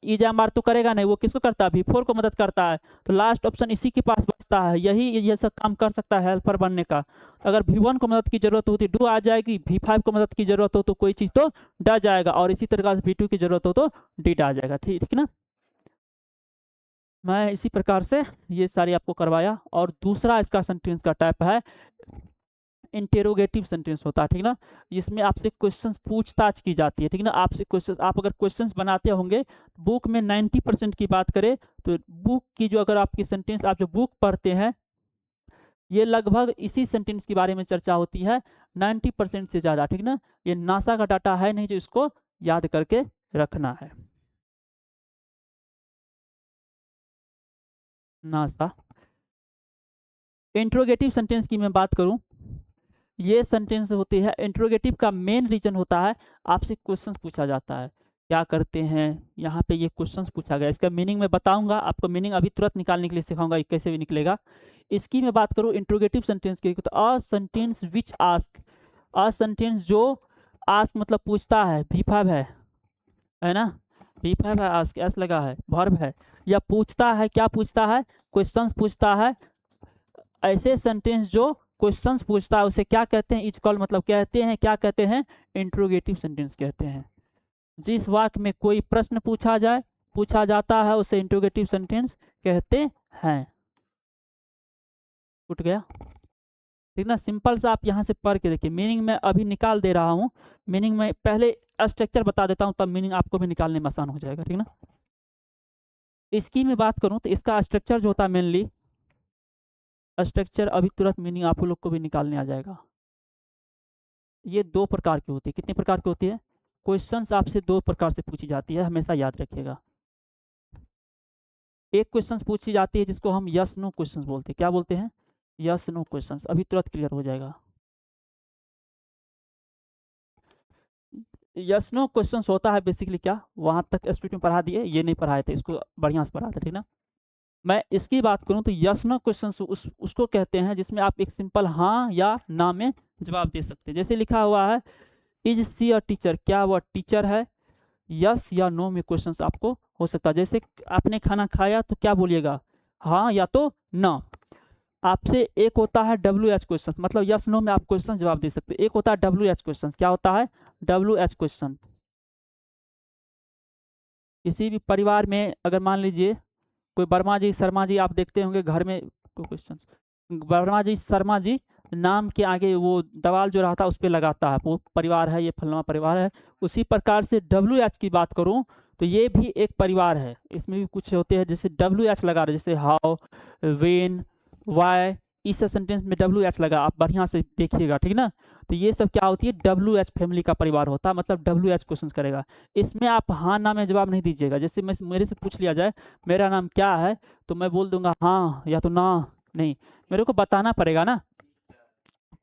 इज एम आर तो करेगा नहीं, वो किसको करता है, V4 को मदद करता है। तो लास्ट ऑप्शन इसी के पास बचता है, यही ये सब काम कर सकता है हेल्पर बनने का। अगर V1 को मदद की जरूरत होती डू आ जाएगी, V5 को मदद की जरूरत हो तो कोई चीज़ तो डा जाएगा, और इसी तरह से V2 की जरूरत हो तो डिड आ जाएगा, ठीक ना। मैं इसी प्रकार से ये सारी आपको करवाया। और दूसरा इसका सेंटेंस का टाइप है इंटेरोगेटिव सेंटेंस होता है, ठीक ना, जिसमें आपसे क्वेश्चंस पूछताछ की जाती है, ठीक ना। आपसे क्वेश्चंस, आप अगर क्वेश्चंस बनाते होंगे, बुक में 90% की बात करें तो बुक की जो, अगर आपकी सेंटेंस आप जो बुक पढ़ते हैं, ये लगभग इसी सेंटेंस के बारे में चर्चा होती है 90% से ज़्यादा, ठीक ना। ये नासा का डाटा है नहीं जो इसको याद करके रखना है। नासा इंट्रोगेटिव सेंटेंस की मैं बात करूं, ये सेंटेंस होती है, इंट्रोगेटिव का मेन रीजन होता है आपसे क्वेश्चंस पूछा जाता है, क्या करते हैं, यहाँ पे ये क्वेश्चंस पूछा गया, इसका मीनिंग मैं बताऊंगा आपको, मीनिंग अभी तुरंत निकालने के लिए सिखाऊंगा ये कैसे भी निकलेगा। इसकी मैं बात करूँ इंट्रोगेटिव सेंटेंस की, तो a sentence which ask, a sentence जो आस्क मतलब पूछता है, V5 है ना, V5 है, आस्क एस लगा है, वर्ब है, या पूछता है, क्या पूछता है, क्वेश्चंस पूछता है। ऐसे सेंटेंस जो क्वेश्चंस पूछता है उसे क्या कहते हैं, इज कॉल मतलब कहते हैं, क्या कहते हैं, इंट्रोगेटिव सेंटेंस कहते हैं। जिस वाक्य में कोई प्रश्न पूछा जाता है उसे इंट्रोगेटिव सेंटेंस कहते हैं। उठ गया, ठीक ना। सिंपल सा आप यहाँ से पढ़ के देखिए, मीनिंग मैं अभी निकाल दे रहा हूँ, मीनिंग में पहले स्ट्रक्चर बता देता हूँ, तब मीनिंग आपको भी निकालने में आसान हो जाएगा, ठीक ना। इसकी मैं बात करूँ तो इसका स्ट्रक्चर जो होता है मेनली, स्ट्रक्चर अभी तुरंत मीनिंग आप लोग को भी निकालने आ जाएगा। ये 2 प्रकार की होती है। कितने प्रकार की होती है? क्वेश्चंस आपसे 2 प्रकार से पूछी जाती है, हमेशा याद रखिएगा। एक क्वेश्चंस पूछी जाती है जिसको हम यस नो क्वेश्चंस बोलते हैं। क्या बोलते हैं? Yes no questions. अभी तुरंत क्लियर हो जाएगा। यस नो क्वेश्चंस होता है बेसिकली क्या, वहां तक स्पीड में पढ़ा दिए, ये नहीं पढ़ाए थे, इसको बढ़िया से पढ़ा थे, ठीक ना। मैं इसकी बात करूं तो यस नो क्वेश्चंस उसको कहते हैं जिसमें आप एक सिंपल हाँ या ना में जवाब दे सकते हैं। जैसे लिखा हुआ है इज सी अ टीचर, क्या वह टीचर है? यस या नो में क्वेश्चंस आपको हो सकता है। जैसे आपने खाना खाया तो क्या बोलिएगा, हाँ या तो ना। आपसे एक होता है WH क्वेश्चन, मतलब यस नो में आप क्वेश्चन जवाब दे सकते हैं। एक होता है WH क्वेश्चन। क्या होता है? WH question. किसी भी परिवार में अगर मान लीजिए कोई वर्मा जी शर्मा जी, आप देखते होंगे घर में क्वेश्चन, वर्मा जी शर्मा जी नाम के आगे वो दवाल जो रहता है उस पर लगाता है, वो परिवार है, ये फलना परिवार है। उसी प्रकार से WH की बात करूं तो ये भी एक परिवार है। इसमें भी कुछ होते हैं जैसे WH लगा रहे, जैसे हाउ, वेन, वाई, इस सेंटेंस में WH लगा, आप बढ़िया से देखिएगा, ठीक ना। तो ये सब क्या होती है? WH फैमिली का परिवार होता है, मतलब WH क्वेश्चन करेगा। इसमें आप हाँ ना में जवाब नहीं दीजिएगा। जैसे मेरे से पूछ लिया जाए मेरा नाम क्या है, तो मैं बोल दूंगा हाँ या तो ना, नहीं, मेरे को बताना पड़ेगा ना,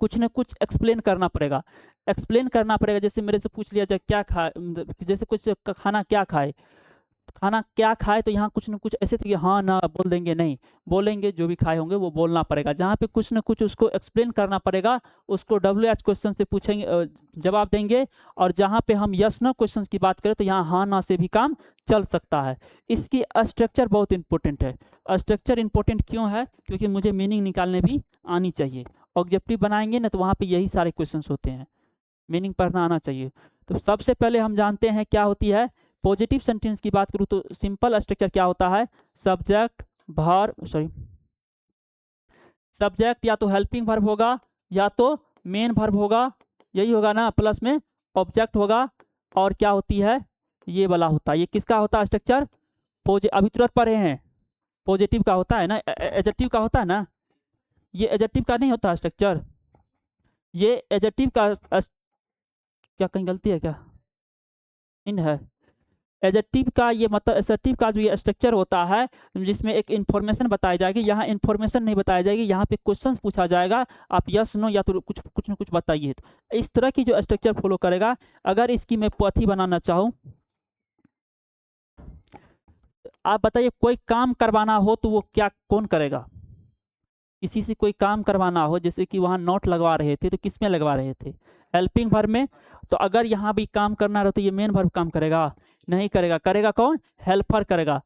कुछ न कुछ एक्सप्लेन करना पड़ेगा, एक्सप्लेन करना पड़ेगा। जैसे मेरे से पूछ लिया जाए क्या खा, जैसे कुछ खाना क्या खाए, खाना क्या खाए, तो यहाँ कुछ न कुछ ऐसे थे कि हाँ ना बोल देंगे, नहीं बोलेंगे, जो भी खाए होंगे वो बोलना पड़ेगा। जहाँ पे कुछ न कुछ उसको एक्सप्लेन करना पड़ेगा, उसको WH क्वेश्चन से पूछेंगे, जवाब देंगे। और जहाँ पे हम यस नो क्वेश्चन की बात करें तो यहाँ हाँ ना से भी काम चल सकता है। इसकी स्ट्रक्चर बहुत इंपॉर्टेंट है। स्ट्रक्चर इंपॉर्टेंट क्यों है? क्योंकि मुझे मीनिंग निकालने भी आनी चाहिए। ऑब्जेक्टिव बनाएंगे ना तो वहाँ पे यही सारे क्वेश्चन होते हैं, मीनिंग पढ़ना आना चाहिए। तो सबसे पहले हम जानते हैं क्या होती है पॉजिटिव सेंटेंस की बात करूँ तो सिंपल स्ट्रक्चर क्या होता है? सब्जेक्ट वर्ब, सॉरी, सब्जेक्ट या तो हेल्पिंग वर्ब होगा या तो मेन वर्ब होगा, यही होगा ना, प्लस में ऑब्जेक्ट होगा। और क्या होती है? ये वाला होता है, ये किसका होता है स्ट्रक्चर? अभी तुरंत पढ़े हैं, पॉजिटिव का होता है ना, एडजेक्टिव का होता है ना, ये एडजेक्टिव का नहीं होता स्ट्रक्चर, ये एडजेक्टिव का क्या कहीं गलती है क्या? इन है एडजेक्टिव का, ये मतलब एडजेक्टिव का जो ये स्ट्रक्चर होता है जिसमें एक इन्फॉर्मेशन बताई जाएगी, यहाँ इन्फॉर्मेशन नहीं बताई जाएगी, यहाँ पे क्वेश्चंस पूछा जाएगा, आप यस नो या तो कुछ कुछ न कुछ बताइए। तो इस तरह की जो स्ट्रक्चर फॉलो करेगा। अगर इसकी मैं पोथी बनाना चाहूँ, आप बताइए कोई काम करवाना हो तो वो क्या कौन करेगा? किसी से कोई काम करवाना हो, जैसे कि वहाँ नोट लगवा रहे थे तो किस में लगवा रहे थे? हेल्पिंग वर्ब में। तो अगर यहाँ भी काम करना रहो तो ये मेन वर्ब काम करेगा? नहीं करेगा। करेगा कौन? हेल्पर करेगा।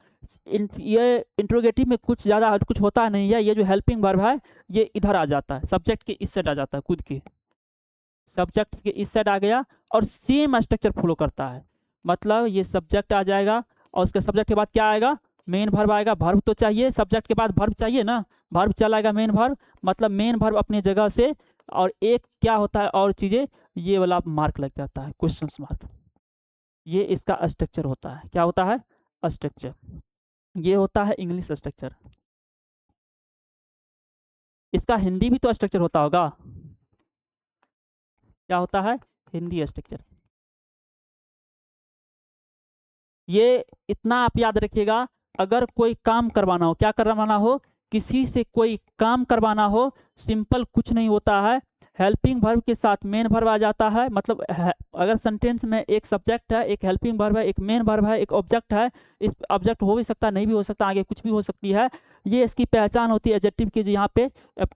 ये इंट्रोगेटिव में कुछ ज़्यादा कुछ होता नहीं है, ये जो हेल्पिंग वर्ब है ये इधर आ जाता है, सब्जेक्ट के इस साइड आ जाता है, खुद के सब्जेक्ट के इस साइड आ गया और सेम स्ट्रक्चर फॉलो करता है। मतलब ये सब्जेक्ट आ जाएगा और उसके सब्जेक्ट के बाद क्या आएगा? मेन वर्ब आएगा। वर्ब तो चाहिए, सब्जेक्ट के बाद वर्ब चाहिए ना, वर्ब चलाएगा मेन वर्ब, मतलब मेन वर्ब अपनी जगह से। और एक क्या होता है और चीज़ें, ये वाला मार्क लग जाता है, क्वेश्चन मार्क। ये इसका स्ट्रक्चर होता है। क्या होता है? स्ट्रक्चर। ये होता है इंग्लिश स्ट्रक्चर। इसका हिंदी भी तो स्ट्रक्चर होता होगा। क्या होता है? हिंदी स्ट्रक्चर। ये इतना आप याद रखिएगा, अगर कोई काम करवाना हो, क्या करवाना हो, किसी से कोई काम करवाना हो, सिंपल कुछ नहीं होता है, हेल्पिंग वर्ब के साथ मेन वर्ब आ जाता है। मतलब अगर सेंटेंस में एक सब्जेक्ट है, एक हेल्पिंग वर्ब है, एक मेन वर्ब है, एक ऑब्जेक्ट है, इस ऑब्जेक्ट हो भी सकता है, नहीं भी हो सकता, आगे कुछ भी हो सकती है। ये इसकी पहचान होती है एडजेक्टिव की, जो यहाँ पे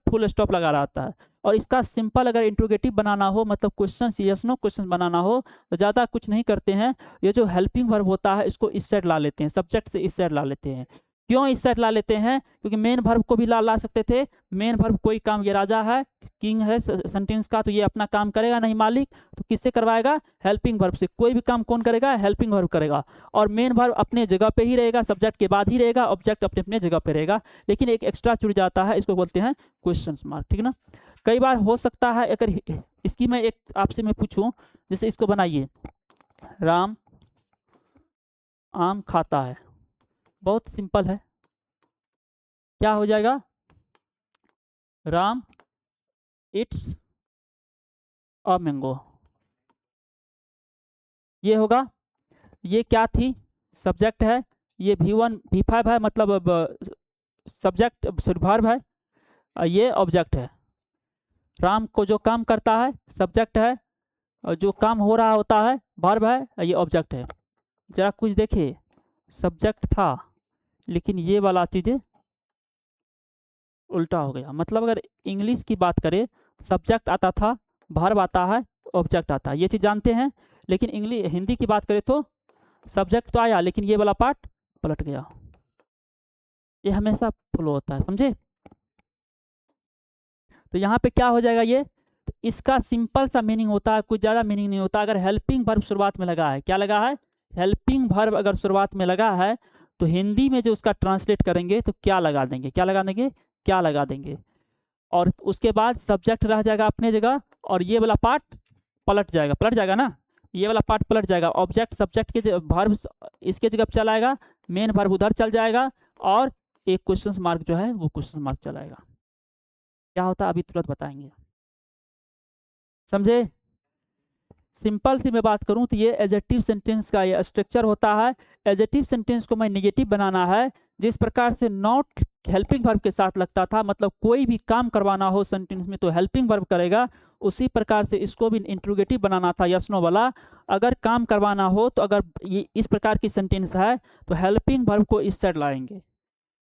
फुल स्टॉप लगा रहता है। और इसका सिंपल अगर इंट्रोगेटिव बनाना हो, मतलब क्वेश्चन यस नो क्वेश्चन बनाना हो, तो ज़्यादा कुछ नहीं करते हैं, ये जो हेल्पिंग वर्ब होता है इसको इस साइड ला लेते हैं, सब्जेक्ट से इस साइड ला लेते हैं। क्यों इस साइड ला लेते हैं? क्योंकि मेन वर्ब को भी ला सकते थे। मेन वर्ब कोई काम, ये राजा है, किंग है सेंटेंस का, तो ये अपना काम करेगा नहीं मालिक, तो किससे करवाएगा? हेल्पिंग वर्ब से। कोई भी काम कौन करेगा? हेल्पिंग वर्ब करेगा। और मेन वर्ब अपने जगह पे ही रहेगा, सब्जेक्ट के बाद ही रहेगा, ऑब्जेक्ट अपने अपने जगह पे रहेगा, लेकिन एक एक्स्ट्रा जुड़ जाता है, इसको बोलते हैं क्वेश्चन मार्क, ठीक ना। कई बार हो सकता है, अगर इसकी मैं एक आपसे मैं पूछूं, जैसे इसको बनाइए, राम आम खाता है, बहुत सिंपल है, क्या हो जाएगा? राम इट्स अ मैंगो, ये होगा। ये क्या थी? सब्जेक्ट है, ये V1 V5 है, मतलब सब्जेक्ट वर्ब है, ये ऑब्जेक्ट है। राम को जो काम करता है सब्जेक्ट है, और जो काम हो रहा होता है वर्ब है, ये ऑब्जेक्ट है। जरा कुछ देखिए, सब्जेक्ट था लेकिन ये वाला चीज़ें उल्टा हो गया। मतलब अगर इंग्लिश की बात करें, सब्जेक्ट आता था, वर्ब आता है, ऑब्जेक्ट आता है, ये चीज़ जानते हैं। लेकिन हिंदी की बात करें तो सब्जेक्ट तो आया लेकिन ये वाला पार्ट पलट गया। ये हमेशा फॉलो होता है, समझे? तो यहाँ पे क्या हो जाएगा ये? तो इसका सिंपल सा मीनिंग होता है, कुछ ज़्यादा मीनिंग नहीं होता। अगर हेल्पिंग वर्ब शुरुआत में लगा है, क्या लगा है? हेल्पिंग वर्ब अगर शुरुआत में लगा है, तो हिंदी में जो उसका ट्रांसलेट करेंगे तो क्या लगा देंगे? क्या लगा देंगे? क्या लगा देंगे? और उसके बाद सब्जेक्ट रह जाएगा अपने जगह, और ये वाला पार्ट पलट जाएगा ना, ये वाला पार्ट पलट जाएगा। ऑब्जेक्ट सब्जेक्ट के वर्ब इसके जगह चला आएगा, मेन वर्ब उधर चल जाएगा, और एक क्वेश्चन मार्क जो है वो क्वेश्चन मार्क चलाएगा। क्या होता है अभी तुरंत बताएंगे, समझे? सिंपल सी मैं बात करूं तो ये एडजेक्टिव सेंटेंस का ये स्ट्रक्चर होता है। एडजेक्टिव सेंटेंस को मैं नेगेटिव बनाना है, जिस प्रकार से नॉट हेल्पिंग वर्ब के साथ लगता था, मतलब कोई भी काम करवाना हो सेंटेंस में तो हेल्पिंग वर्ब करेगा, उसी प्रकार से इसको भी इंट्रोगेटिव बनाना था, यस नो वाला। अगर काम करवाना हो तो अगर ये इस प्रकार की सेंटेंस है तो हेल्पिंग वर्ब को इस साइड लाएंगे,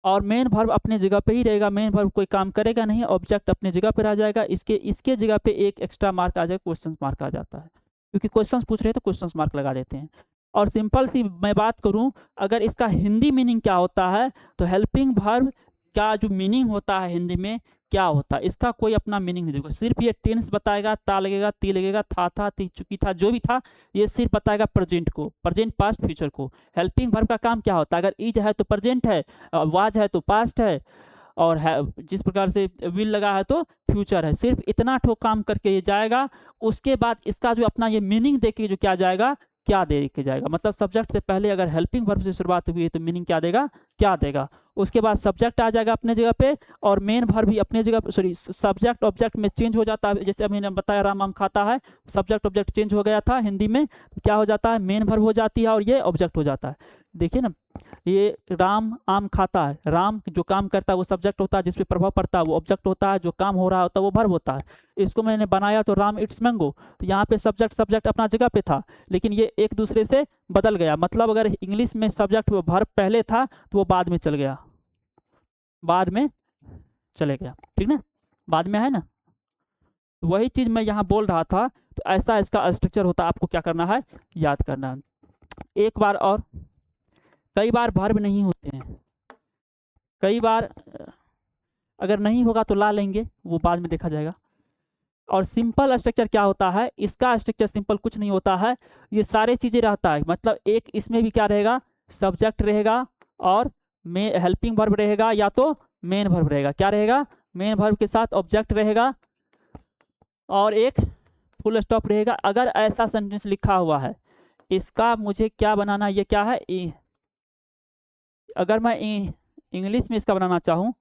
और मेन वर्ब अपने जगह पे ही रहेगा। मेन वर्ब कोई काम करेगा नहीं, ऑब्जेक्ट अपने जगह पे रह जाएगा। इसके जगह पे एक एक्स्ट्रा मार्क आ जाएगा, क्वेश्चन मार्क आ जाता है, क्योंकि क्वेश्चंस पूछ रहे हैं तो क्वेश्चन मार्क लगा देते हैं। और सिंपल सी मैं बात करूं, अगर इसका हिंदी मीनिंग क्या होता है, तो हेल्पिंग वर्ब का जो मीनिंग होता है हिंदी में क्या होता है, इसका कोई अपना मीनिंग नहीं देगा। सिर्फ ये टेंस बताएगा, ता लगेगा, ती लगेगा, था, ती चुकी था, जो भी था, ये सिर्फ बताएगा प्रेजेंट को, प्रेजेंट पास्ट फ्यूचर को। हेल्पिंग वर्ब का काम क्या होता है? अगर इज है तो प्रेजेंट है, वाज है तो पास्ट है, और है जिस प्रकार से विल लगा है तो फ्यूचर है। सिर्फ इतना ठोक काम करके ये जाएगा। उसके बाद इसका जो अपना ये मीनिंग दे के जो क्या जाएगा, क्या दे के जाएगा, मतलब सब्जेक्ट से पहले अगर हेल्पिंग वर्ब से शुरुआत हुई है तो मीनिंग क्या देगा, क्या देगा। उसके बाद सब्जेक्ट आ जाएगा अपने जगह पे, और मेन वर्ब भी अपने जगह पे, सॉरी सब्जेक्ट ऑब्जेक्ट में चेंज हो जाता है। जैसे अभी मैंने बताया राम आम खाता है, सब्जेक्ट ऑब्जेक्ट चेंज हो गया था हिंदी में, तो क्या हो जाता है? मेन वर्ब हो जाती है और ये ऑब्जेक्ट हो जाता है। देखिए ना, ये राम आम खाता है, राम जो काम करता है वो सब्जेक्ट होता है, जिसपे प्रभाव पड़ता है वो ऑब्जेक्ट होता है, जो काम हो रहा होता है वो वर्ब होता है। इसको मैंने बनाया तो राम इट्स मैंगो, तो यहाँ पे सब्जेक्ट अपना जगह पे था, लेकिन ये एक दूसरे से बदल गया। मतलब अगर इंग्लिश में सब्जेक्ट वर्ब पहले था तो वो बाद में चल गया, बाद में चले गया, ठीक ना, बाद में है ना। वही चीज मैं यहाँ बोल रहा था। तो ऐसा इसका स्ट्रक्चर होता है, आपको क्या करना है, याद करना है। एक बार और, कई बार वर्ब नहीं होते हैं, कई बार अगर नहीं होगा तो ला लेंगे, वो बाद में देखा जाएगा। और सिंपल स्ट्रक्चर क्या होता है? इसका स्ट्रक्चर सिंपल कुछ नहीं होता है, ये सारे चीजें रहता है। मतलब एक इसमें भी क्या रहेगा, सब्जेक्ट रहेगा, और में हेल्पिंग वर्ब रहेगा, या तो मेन वर्ब रहेगा। क्या रहेगा? मेन वर्ब के साथ ऑब्जेक्ट रहेगा, और एक फुल स्टॉप रहेगा। अगर ऐसा सेंटेंस लिखा हुआ है, इसका मुझे क्या बनाना, ये क्या है, अगर मैं इंग्लिश में इसका बनाना चाहूँ,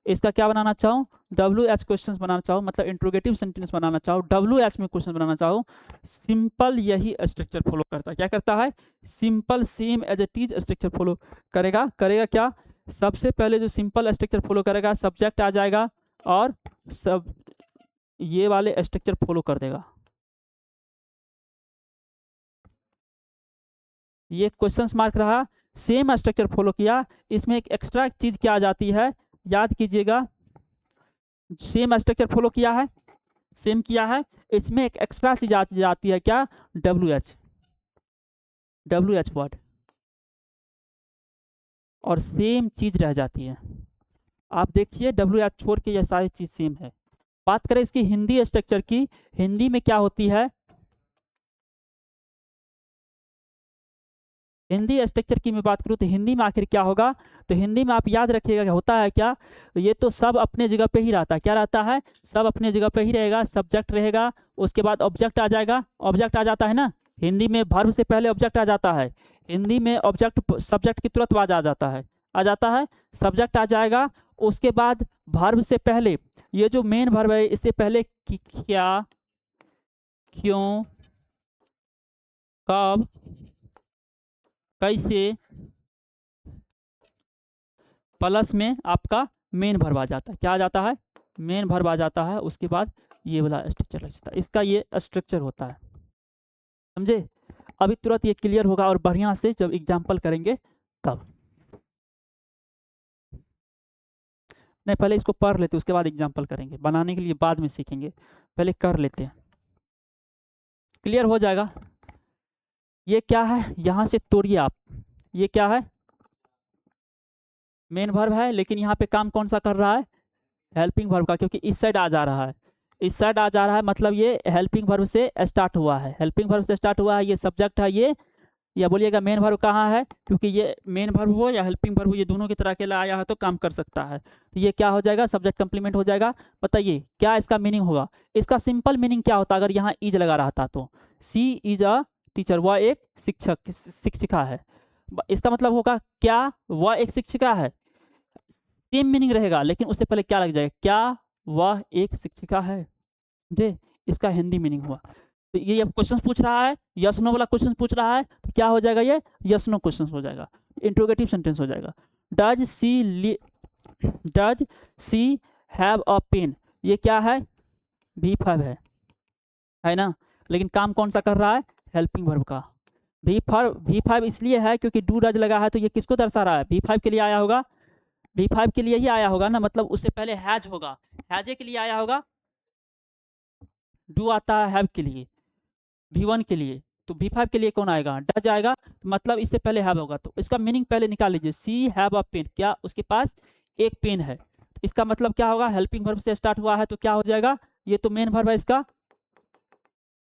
इसका क्या बनाना चाहूँ, WH क्वेश्चन बनाना चाहूँ, मतलब इंट्रोगेटिव सेंटेंस बनाना चाहूँ, WH में क्वेश्चन बनाना चाहूँ, सिंपल यही स्ट्रक्चर फॉलो करता है। क्या करता है? Simple same as it is structure follow करेगा। क्या? सबसे पहले जो सिंपल स्ट्रक्चर फॉलो करेगा, सब्जेक्ट आ जाएगा, और सब ये वाले स्ट्रक्चर फॉलो कर देगा। ये क्वेश्चन मार्क रहा, सेम स्ट्रक्चर फॉलो किया। इसमें एक एक्स्ट्रा चीज क्या आ जाती है, याद कीजिएगा, सेम स्ट्रक्चर फॉलो किया है, सेम किया है, इसमें एक एक्स्ट्रा चीज आ जाती है, क्या? WH word. और सेम चीज़ रह जाती है। आप देखिए WH छोड़ के ये सारी चीज़ सेम है। बात करें इसकी हिंदी स्ट्रक्चर की, हिंदी में क्या होती है, हिंदी स्ट्रक्चर की मैं बात करूँ तो हिंदी में आखिर क्या होगा, तो हिंदी में आप याद रखिएगा कि होता है क्या, ये तो सब अपने जगह पे ही रहता है। क्या रहता है, सब अपने जगह पे ही रहेगा, सब्जेक्ट रहेगा, उसके बाद ऑब्जेक्ट आ जाएगा, ऑब्जेक्ट आ जाता है ना, हिंदी में वर्ब से पहले ऑब्जेक्ट आ जाता है, हिंदी में ऑब्जेक्ट सब्जेक्ट की तुरंत बाद आ जाता है, सब्जेक्ट आ जाएगा, उसके बाद वर्ब से पहले ये जो मेन वर्ब है इससे पहले क्या, क्यों, कब, कैसे, प्लस में आपका मेन वर्ब आ जाता है। क्या आ जाता है, मेन वर्ब आ जाता है, उसके बाद ये वाला स्ट्रक्चर लग जाता है, इसका ये स्ट्रक्चर होता है, समझे। अभी तुरंत ये क्लियर होगा और बढ़िया से जब एग्जाम्पल करेंगे तब। नहीं, पहले इसको पढ़ लेते उसके बाद एग्जाम्पल करेंगे, बनाने के लिए बाद में सीखेंगे, पहले कर लेते हैं, क्लियर हो जाएगा। ये क्या है, यहाँ से तोड़िए आप, ये क्या है, मेन वर्ब है, लेकिन यहाँ पे काम कौन सा कर रहा है, हेल्पिंग वर्ब का, क्योंकि इस साइड आ जा रहा है, इस साइड आ जा रहा है, मतलब ये हेल्पिंग वर्ब से स्टार्ट हुआ है, हेल्पिंग वर्ब से स्टार्ट हुआ है, ये सब्जेक्ट है, ये या बोलिएगा मेन वर्ब कहाँ है, क्योंकि ये मेन वर्ब हो या हेल्पिंग वर्ब हो, ये दोनों की तरह के लिए आया है तो काम कर सकता है, तो ये क्या हो जाएगा, सब्जेक्ट कंप्लीमेंट हो जाएगा। बताइए क्या इसका मीनिंग होगा, इसका सिंपल मीनिंग क्या होता अगर यहाँ इज लगा रहा था तो, सी इज अ टीचर, वह एक शिक्षक शिक्षिका है, इसका मतलब होगा क्या, वह एक शिक्षिका है, सेम मीनिंग रहेगा, लेकिन उससे पहले क्या लग जाएगा, क्या वह एक शिक्षिका है, समझे, इसका हिंदी मीनिंग हुआ। तो ये अब क्वेश्चन पूछ रहा है, यस नो वाला क्वेश्चन पूछ रहा है, तो क्या हो जाएगा, ये यस नो क्वेश्चन हो जाएगा, इंट्रोगेटिव सेंटेंस हो जाएगा। Does she have a pen, ये क्या है, V5 है ना, लेकिन काम कौन सा कर रहा है, हेल्पिंग वर्ब का। V5 इसलिए है क्योंकि डू डज लगा है, तो ये किसको दर्शा रहा है, V5 के लिए आया होगा, V5 के लिए ही आया होगा ना, मतलब उससे पहले हैज होगा, हैजे के लिए आया होगा, डू आता है हैव के लिए, V1 के लिए, तो V5 के लिए कौन आएगा, डज आएगा, तो मतलब इससे पहले हैव होगा, तो इसका मीनिंग पहले निकाल लीजिए, सी हैव अ पेन, क्या उसके पास एक पेन है, तो इसका मतलब क्या होगा, हेल्पिंग वर्ब से स्टार्ट हुआ है तो क्या हो जाएगा, ये तो मेन वर्ब है इसका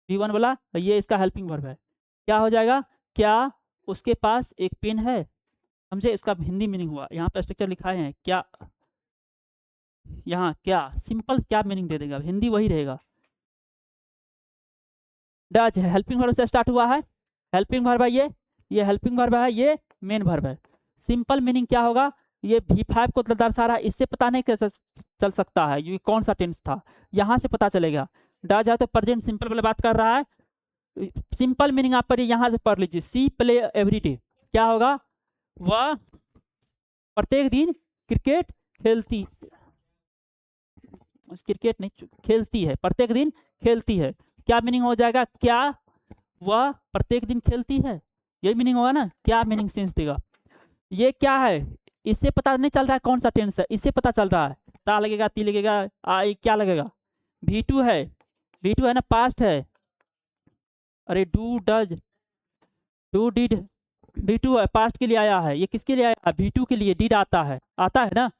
V1 वाला, ये इसका हेल्पिंग वर्ब है, क्या हो जाएगा, क्या उसके पास एक पेन है, समझे, इसका हिंदी मीनिंग हुआ। यहाँ पे स्ट्रक्चर लिखाए हैं क्या, यहाँ क्या, सिंपल क्या मीनिंग दे देगा, हिंदी वही रहेगा। डज है, हेल्पिंग वर्ब से स्टार्ट हुआ है, हेल्पिंग वर्ब है ये हेल्पिंग वर्ब है, ये मेन वर्ब है, सिंपल मीनिंग क्या होगा, ये V5 को दर्शा रहा है, इससे पता नहीं कैसे चल सकता है ये कौन सा टेंस था, यहाँ से पता चलेगा। डज है तो प्रेजेंट सिंपल वाला बात कर रहा है, सिंपल मीनिंग आप पढ़िए, यहाँ से पढ़ लीजिए, सी प्ले एवरीडे, क्या होगा, वह प्रत्येक दिन क्रिकेट खेलती, क्रिकेट नहीं खेलती है, प्रत्येक दिन खेलती है, क्या मीनिंग हो जाएगा, क्या वह प्रत्येक दिन खेलती है, यही मीनिंग होगा ना, क्या मीनिंग सेंस देगा। ये क्या है, इससे पता नहीं चल रहा है कौन सा टेंस है, इससे पता चल रहा है, ता लगेगा, ती लगेगा, आई क्या लगेगा, V2 है ना, पास्ट है, अरे do does do did, V2 है, पास्ट के लिए आया है, ये किसके लिए आया है, V2 के लिए, डिड आता है ना,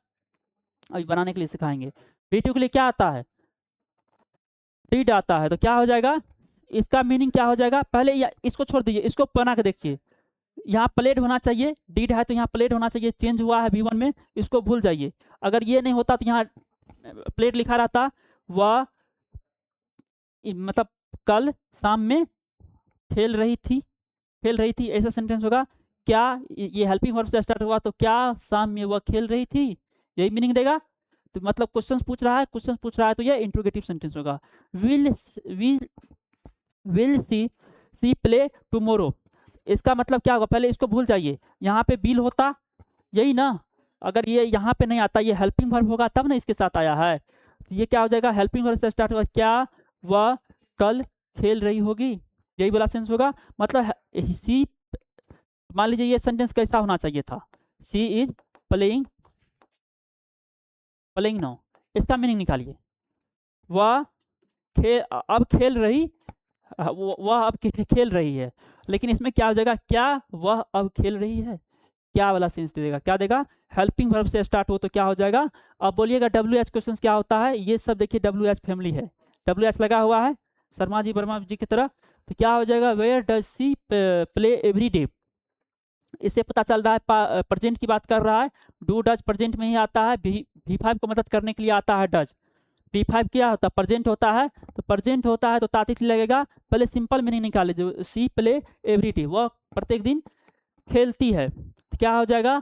अभी बनाने के लिए सिखाएंगे, V2 के लिए क्या आता है, डिड आता है, तो क्या हो जाएगा, इसका मीनिंग क्या हो जाएगा, पहले इसको छोड़ दीजिए, इसको बना के देखिए, यहाँ प्लेड होना चाहिए, डिड है तो यहाँ प्लेड होना चाहिए, चेंज हुआ है V1 में, इसको भूल जाइए, अगर ये नहीं होता तो यहाँ प्लेड लिखा रहता, वह मतलब कल शाम में खेल रही थी, ऐसा सेंटेंस होगा, क्या ये हेल्पिंग वर्ब से स्टार्ट हुआ तो क्या शाम में वह खेल रही थी, यही मीनिंग देगा, तो मतलब क्वेश्चन पूछ रहा है तो ये इंट्रोगेटिव सेंटेंस होगा। विल सी प्ले टुमारो, इसका मतलब क्या होगा, पहले इसको भूल जाइए, यहाँ पे बिल होता, यही ना, अगर ये यहाँ पे नहीं आता, ये हेल्पिंग वर्ब होगा तब ना इसके साथ आया है, तो ये क्या हो जाएगा, हेल्पिंग वर्ब से स्टार्ट होगा, क्या वह कल खेल रही होगी, यही वाला सेंस होगा, मतलब सी, मान लीजिए ये सेंटेंस कैसा होना चाहिए था, सी इज प्लेइंग नो, इसका मीनिंग निकालिए, वह अब खेल रही है, लेकिन इसमें क्या हो जाएगा, क्या वह अब खेल रही है, क्या वाला सेंस दे देगा, क्या देगा, हेल्पिंग वर्ब से स्टार्ट हो तो क्या हो जाएगा। अब बोलिएगा WH क्वेश्चन क्या होता है, ये सब देखिए WH फैमिली है, WH लगा हुआ है शर्मा जी वर्मा जी की तरह, तो क्या हो जाएगा, where does she play every day. इससे पता चल रहा है प्रेजेंट की बात कर रहा है, डू डज प्रेजेंट में ही आता है, V5 को मदद करने के लिए आता है डज। V5 क्या होता है, प्रेजेंट होता है, तो प्रेजेंट होता है तो तात्विक लगेगा। पहले सिंपल मीनिंग निकाले, जो सी प्ले एवरी डे, वह प्रत्येक दिन खेलती है, तो क्या हो जाएगा,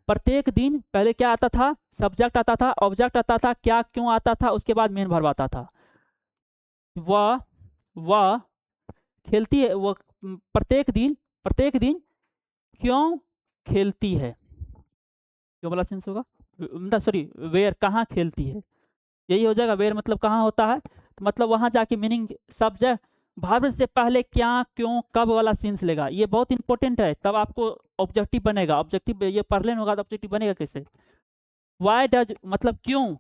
प्रत्येक दिन, पहले क्या आता था, सब्जेक्ट आता था, ऑब्जेक्ट आता था, क्या क्यों आता था, उसके बाद मेन वर्ब आता था। वह खेलती है, वो प्रत्येक दिन क्यों खेलती है, क्यों वाला सेंस होगा, मतलब सॉरी वेयर, कहाँ खेलती है, यही हो जाएगा। वेयर मतलब कहाँ होता है, तो मतलब वहां जाके मीनिंग सब्जेक्ट वर्ब से पहले क्या क्यों कब वाला सेंस लेगा, ये बहुत इंपॉर्टेंट है, तब आपको ऑब्जेक्टिव बनेगा। ऑब्जेक्टिव ये पढ़ लेना होगा तो ऑब्जेक्टिव बनेगा कैसे। वाई डज मतलब क्यों,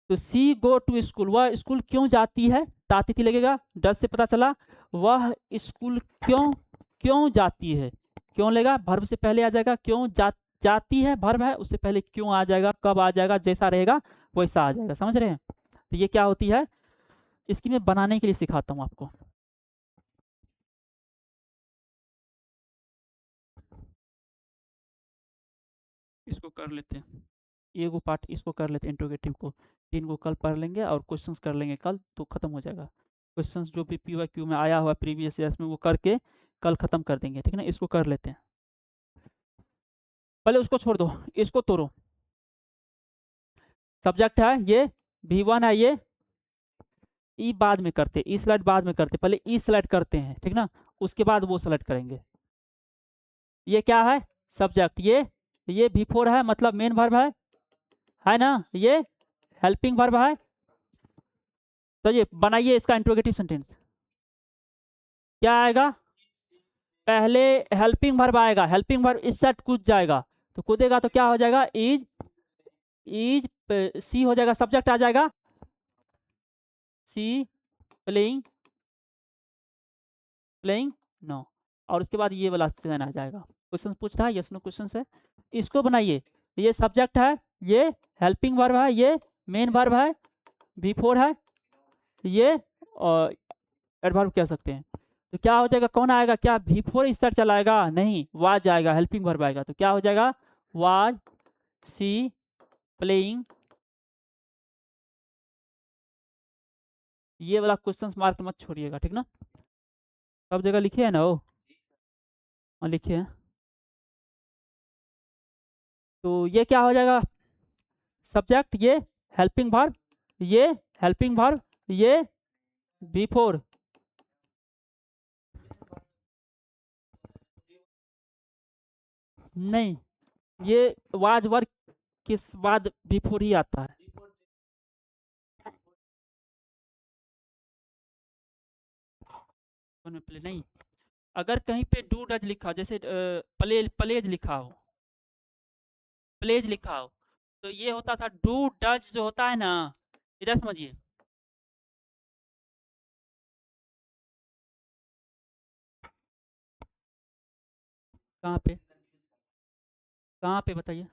तो सी गो टू स्कूल, वह स्कूल क्यों जाती है, तातिथि लगेगा, डज से पता चला, वह स्कूल क्यों जाती है, क्यों लेगा, वर्ब से पहले आ जाएगा, क्यों जाती है वर्ब है, उससे पहले क्यों आ जाएगा, कब आ जाएगा, जैसा रहेगा वैसा आ जाएगा, समझ रहे हैं। तो ये क्या होती है, इसकी मैं बनाने के लिए सिखाता हूँ आपको। इसको कर लेते हैं, ये वो पार्ट इसको कर लेते हैं, इंट्रोगेटिव को 3 को कल पढ़ लेंगे और क्वेश्चंस कर लेंगे कल, तो खत्म हो जाएगा। क्वेश्चंस जो भी PYQ में आया हुआ प्रीवियस ईयर्स में वो करके कल खत्म कर देंगे, ठीक है ना। इसको कर लेते हैं, पहले उसको छोड़ दो, इसको तोड़ो। सब्जेक्ट है ये, V1 है ये, ई बाद में करते, ई स्लाइड बाद में करते, पहले ई स्लाइड करते हैं, ठीक ना, उसके बाद वो सेलेक्ट करेंगे। ये क्या है, सब्जेक्ट, ये V4 है, मतलब मेन वर्ब है ना, ये हेल्पिंग वर्ब है। तो ये बनाइए इसका इंट्रोगेटिव सेंटेंस, क्या आएगा, पहले हेल्पिंग वर्ब आएगा, हेल्पिंग वर्ब इस साइड कूद जाएगा, तो कूदेगा तो क्या हो जाएगा, इज सी हो जाएगा, सब्जेक्ट आ जाएगा सी प्लेइंग नो, और उसके बाद ये वाला सेन आ जाएगा। क्वेश्चन पूछ रहा है, यस नो क्वेश्चन है, इसको बनाइए। ये सब्जेक्ट है, ये हेल्पिंग वर्ब है, ये मेन वर्ब है, V4 है, ये एडवर्ब कह सकते हैं। तो क्या हो जाएगा, कौन आएगा, क्या V4 इस साइड चलाएगा, नहीं, वाज आएगा, हेल्पिंग वर्ब आएगा, तो क्या हो जाएगा, वाज सी प्लेइंग। ये वाला क्वेश्चन मार्क मत छोड़िएगा, ठीक ना, सब जगह लिखे है ना वो, लिखे हैं। तो ये क्या हो जाएगा, सब्जेक्ट, ये हेल्पिंग वर्ब, ये हेल्पिंग वर्ब, ये V4, नहीं, ये वाज वर्ब किस बाद V4 ही आता है। नहीं, अगर कहीं पे डू डज लिखा हो, जैसे प्लेज लिखा हो, प्लेज लिखा हो, तो ये होता था डू डज जो होता है ना, इधर समझिए, कहाँ पे, कहाँ पे बताइए,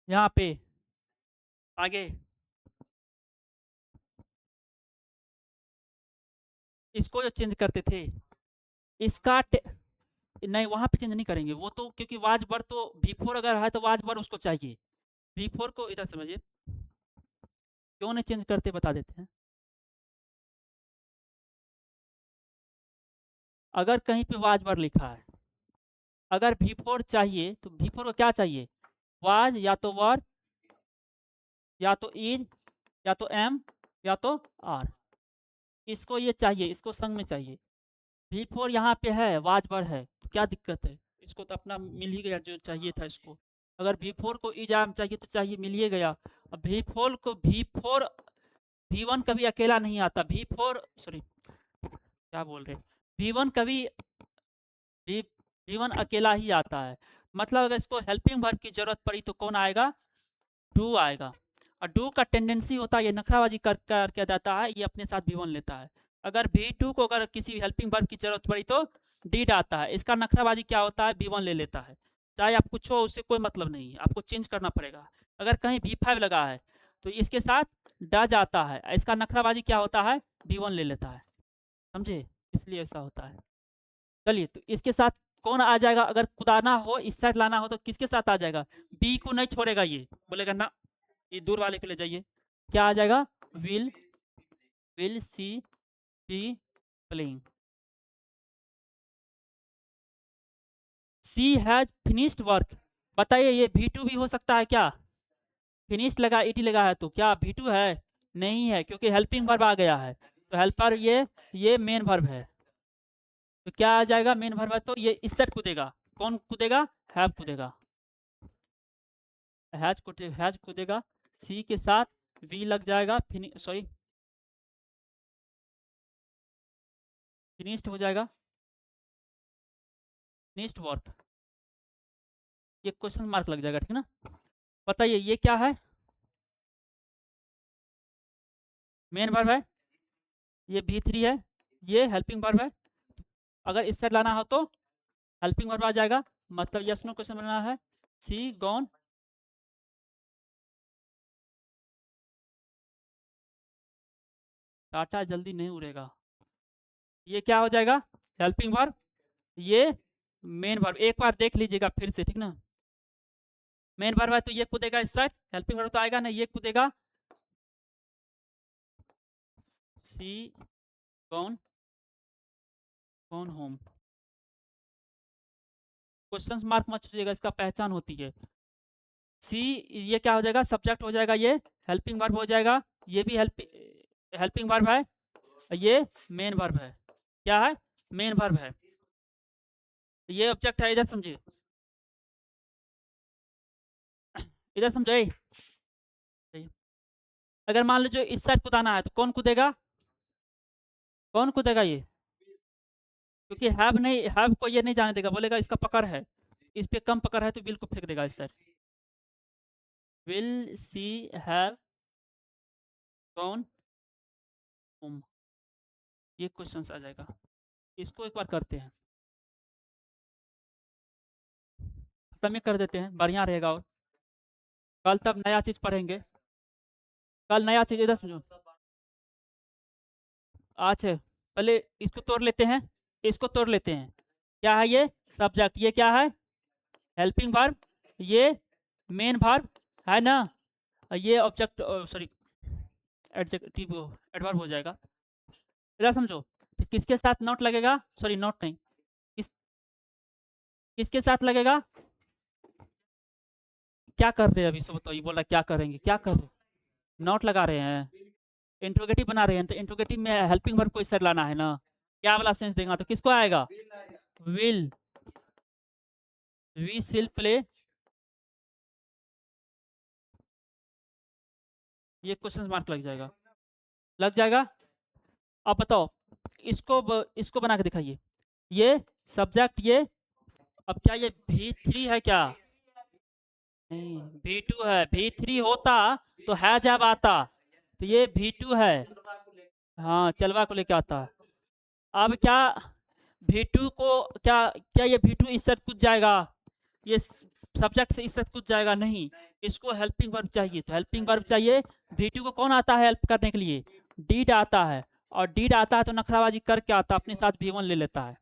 यहाँ पे आगे, इसको जो चेंज करते थे, इसका नहीं, वहां पे चेंज नहीं करेंगे वो तो, क्योंकि वाज बर तो V4 अगर है तो वाज बर उसको चाहिए, V4 को इधर समझिए, क्यों नहीं चेंज करते बता देते हैं। अगर कहीं पे वाज बर लिखा है, अगर V4 चाहिए तो V4 को क्या चाहिए, वाज या तो वर, या तो इज, या तो एम, या तो आर, इसको ये चाहिए, इसको संग में चाहिए। V4 यहाँ पे है, वाज बर है, तो क्या दिक्कत है, इसको तो अपना मिल ही गया जो चाहिए था इसको। अगर V4 को इजाम चाहिए तो चाहिए, मिल ही गया। अब V4 को V1 कभी अकेला नहीं आता, V4 सॉरी क्या बोल रहे, V1 कभी V1 अकेला ही आता है, मतलब अगर इसको हेल्पिंग वर्ब की जरूरत पड़ी तो कौन आएगा, डू आएगा। और डू का टेंडेंसी होता है, ये नखराबाजी कर क्या जाता है, ये अपने साथ V1 लेता है, अगर V2 को अगर किसी हेल्पिंग वर्ब की जरूरत पड़ी तो did आता है। इसका नखराबाजी क्या होता है, V1 ले लेता है, चाहे आप कुछ हो उससे कोई मतलब नहीं है, आपको चेंज करना पड़ेगा। अगर कहीं V5 लगा है तो इसके साथ डज आता है, इसका नखराबाजी क्या होता है, V1 ले लेता है, समझे, इसलिए ऐसा होता है। चलिए तो इसके साथ कौन आ जाएगा, अगर कुदाना हो इस साइड लाना हो तो किसके साथ आ जाएगा, बी को नहीं छोड़ेगा, ये बोलेगा ना, ये दूर वाले को ले जाइए, क्या आ जाएगा, will she be playing. She has finished work, बताइए ये V2 भी हो सकता है क्या, फिनिश्ड लगा ईटी लगा है तो क्या V2 है, नहीं है, क्योंकि हेल्पिंग वर्ब आ गया है, तो हेल्पर ये मेन वर्ब है, तो क्या आ जाएगा, मेन वर्ब है तो ये इस सेट कूदेगा, कौन कूदेगा, हैव कूदेगा, हैज कूदेगा, सी के साथ वी लग जाएगा, फिनिश्ड हो जाएगा, फिनिश्ड वर्क, ये क्वेश्चन मार्क लग जाएगा, ठीक ना। बताइए ये क्या है, मेन वर्ब है, ये V3 है, ये हेल्पिंग वर्ब है, अगर इस साइड लाना हो तो हेल्पिंग वर्ब आ जाएगा, मतलब यस नो क्वेश्चन बनाना है, सी गॉन, टाटा जल्दी नहीं उड़ेगा, ये क्या हो जाएगा, हेल्पिंग वर्ब, ये मेन वर्ब, एक बार देख लीजिएगा फिर से, ठीक ना, मेन वर्ब है तो ये कूदेगा इस साइड, हेल्पिंग वर्ब तो आएगा ना, ये कूदेगा, सी गॉन होम, क्वेश्चन मार्क मत छूटिएगा, इसका पहचान होती है, सी, ये क्या हो जाएगा, सब्जेक्ट हो जाएगा, ये हेल्पिंग वर्ब हो जाएगा, ये भी हेल्पिंग वर्ब है, ये मेन वर्ब है, क्या है, मेन वर्ब है, ये ऑब्जेक्ट है, इधर समझिए, इधर समझे, अगर मान लीजिए इस साइड कूदाना है तो कौन कूदेगा, कौन कूदेगा, ये, क्योंकि हैव नहीं, हैव को ये नहीं जाने देगा, बोलेगा इसका पकड़ है, इस पे कम पकड़ है तो बिल को फेंक देगा इस side, will see have gone home, ये क्वेश्चन आ जाएगा, इसको एक बार करते हैं, खत्म ही कर देते हैं, बढ़िया रहेगा, और कल तब नया चीज पढ़ेंगे, कल नया चीज, इधर समझो, अच्छा पहले इसको तोड़ लेते हैं, इसको तोड़ लेते हैं, क्या है ये, सब्जेक्ट, ये क्या है, हेल्पिंग वर्ब, ये मेन वर्ब है ना, ये ऑब्जेक्ट, सॉरी एडजेक्टिव एडवर्ब हो जाएगा, इधर समझो, तो किसके साथ नॉट लगेगा, सॉरी नॉट नहीं, किसके साथ लगेगा, क्या कर रहे हैं अभी, सब बताइए, बोला क्या करेंगे, क्या कर रहे, नॉट लगा रहे हैं, इंट्रोगेटिव बना रहे हैं, तो इंट्रोगेटिव में हेल्पिंग वर्ब को इस साइड लाना है ना, क्या वाला सेंस देगा, तो किसको आएगा, विल वी सिल प्ले, ये क्वेश्चन मार्क लग जाएगा, लग जाएगा। अब बताओ, इसको बना के दिखाइए, ये सब्जेक्ट, ये, अब क्या ये V3 है क्या, नहीं V2 है, V3 होता तो है जब आता, तो ये V2 है, हाँ चलवा को लेके आता है, अब क्या V2 को, क्या क्या ये V2 इस साइड कूद जाएगा, ये सब्जेक्ट से इस साइड कूद जाएगा, नहीं, इसको हेल्पिंग वर्ब चाहिए, तो हेल्पिंग वर्ब चाहिए, V2 को कौन आता है हेल्प करने के लिए, डीड आता है, और डीड आता है तो नखराबाजी करके आता है, अपने साथ V1 ले लेता है,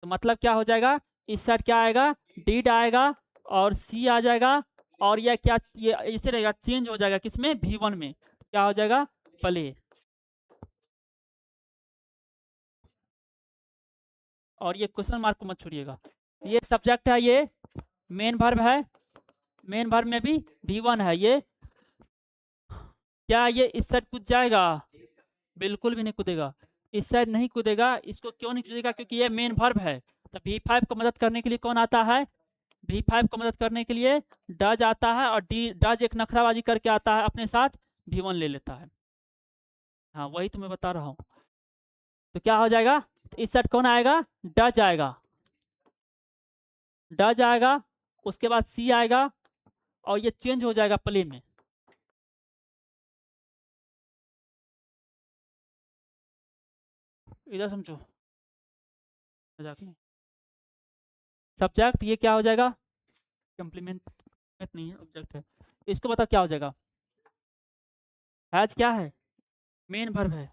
तो मतलब क्या हो जाएगा, इस साइड क्या आएगा, डीड आएगा, और सी आ जाएगा, और यह क्या, ये इसे रहेगा, चेंज हो जाएगा किसमें, V1 में, क्या हो जाएगा, प्ले, और ये क्वेश्चन मार्क को मत छोड़िएगा, ये सब्जेक्ट है, ये मेन वर्ब है, मेन वर्ब में भी V1 है, ये क्या ये इस साइड कूद जाएगा, बिल्कुल भी नहीं कूदेगा, इस साइड नहीं कूदेगा, इसको क्यों नहीं कूदेगा, क्योंकि ये मेन वर्ब है, तो V5 को मदद करने के लिए कौन आता है, V5 को मदद करने के लिए डज आता है, और डज एक नखराबाजी करके आता है, अपने साथ V1 ले लेता है, हाँ वही तो मैं बता रहा हूँ, तो क्या हो जाएगा, तो इस साइड कौन आएगा, डज आएगा, डज आएगा, उसके बाद सी आएगा, और ये चेंज हो जाएगा प्ले में, इधर समझो मजाक नहीं। सब्जेक्ट ये क्या हो जाएगा, कम्प्लीमेंट नहीं है, ऑब्जेक्ट है। इसको बताओ क्या हो जाएगा, हैज क्या है, मेन वर्ब है,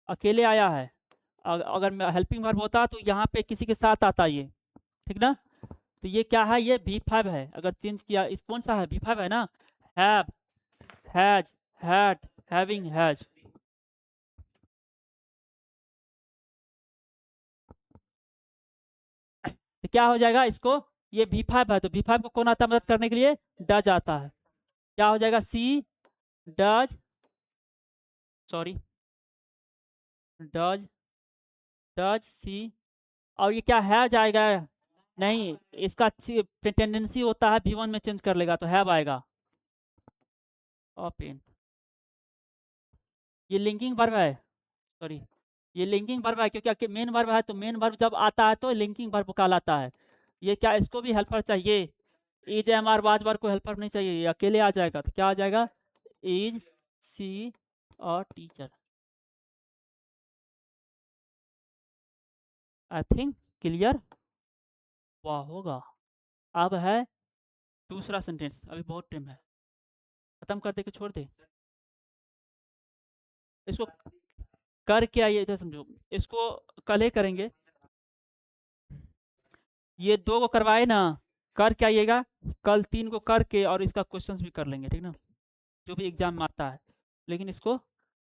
अकेले आया है। अगर हेल्पिंग वर्ब होता तो यहाँ पे किसी के साथ आता ये, ठीक ना। तो ये क्या है, ये V5 है। अगर चेंज किया, इस कौन सा है, V5 है ना। Have, has, had, having, has. तो क्या हो जाएगा इसको, ये V5 है तो V5 को कौन आता है मदद करने के लिए, डज आता है। क्या हो जाएगा, she does, sorry does, does she. और ये क्या है जाएगा, नहीं इसका टेंडेंसी होता है V1 में चेंज कर लेगा तो हैव आएगा। ओपन, ये लिंकिंग वर्ब है, सॉरी ये लिंकिंग वर्ब है, क्योंकि मेन वर्ब है तो मेन वर्ब जब आता है तो लिंकिंग वर्ब कहलाता है। ये क्या, इसको भी हेल्पर चाहिए, is am are was verb को हेल्पर नहीं चाहिए, ये अकेले आ जाएगा। तो क्या आ जाएगा, इज सी और टीचर। आई थिंक क्लियर हुआ होगा। अब है दूसरा सेंटेंस, अभी बहुत टाइम है, खत्म कर दे कि छोड़ दे इसको, कर क्या, ये इधर समझो, इसको कल ही करेंगे। ये 2 को करवाए ना, कर क्या आइएगा, कल 3 को करके और इसका क्वेश्चंस भी कर लेंगे, ठीक ना, जो भी एग्जाम में आता है। लेकिन इसको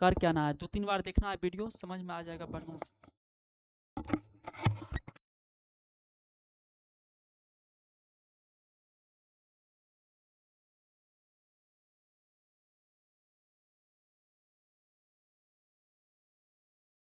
कर क्या ना है, 2-3 बार देखना है वीडियो, समझ में आ जाएगा पढ़ने से।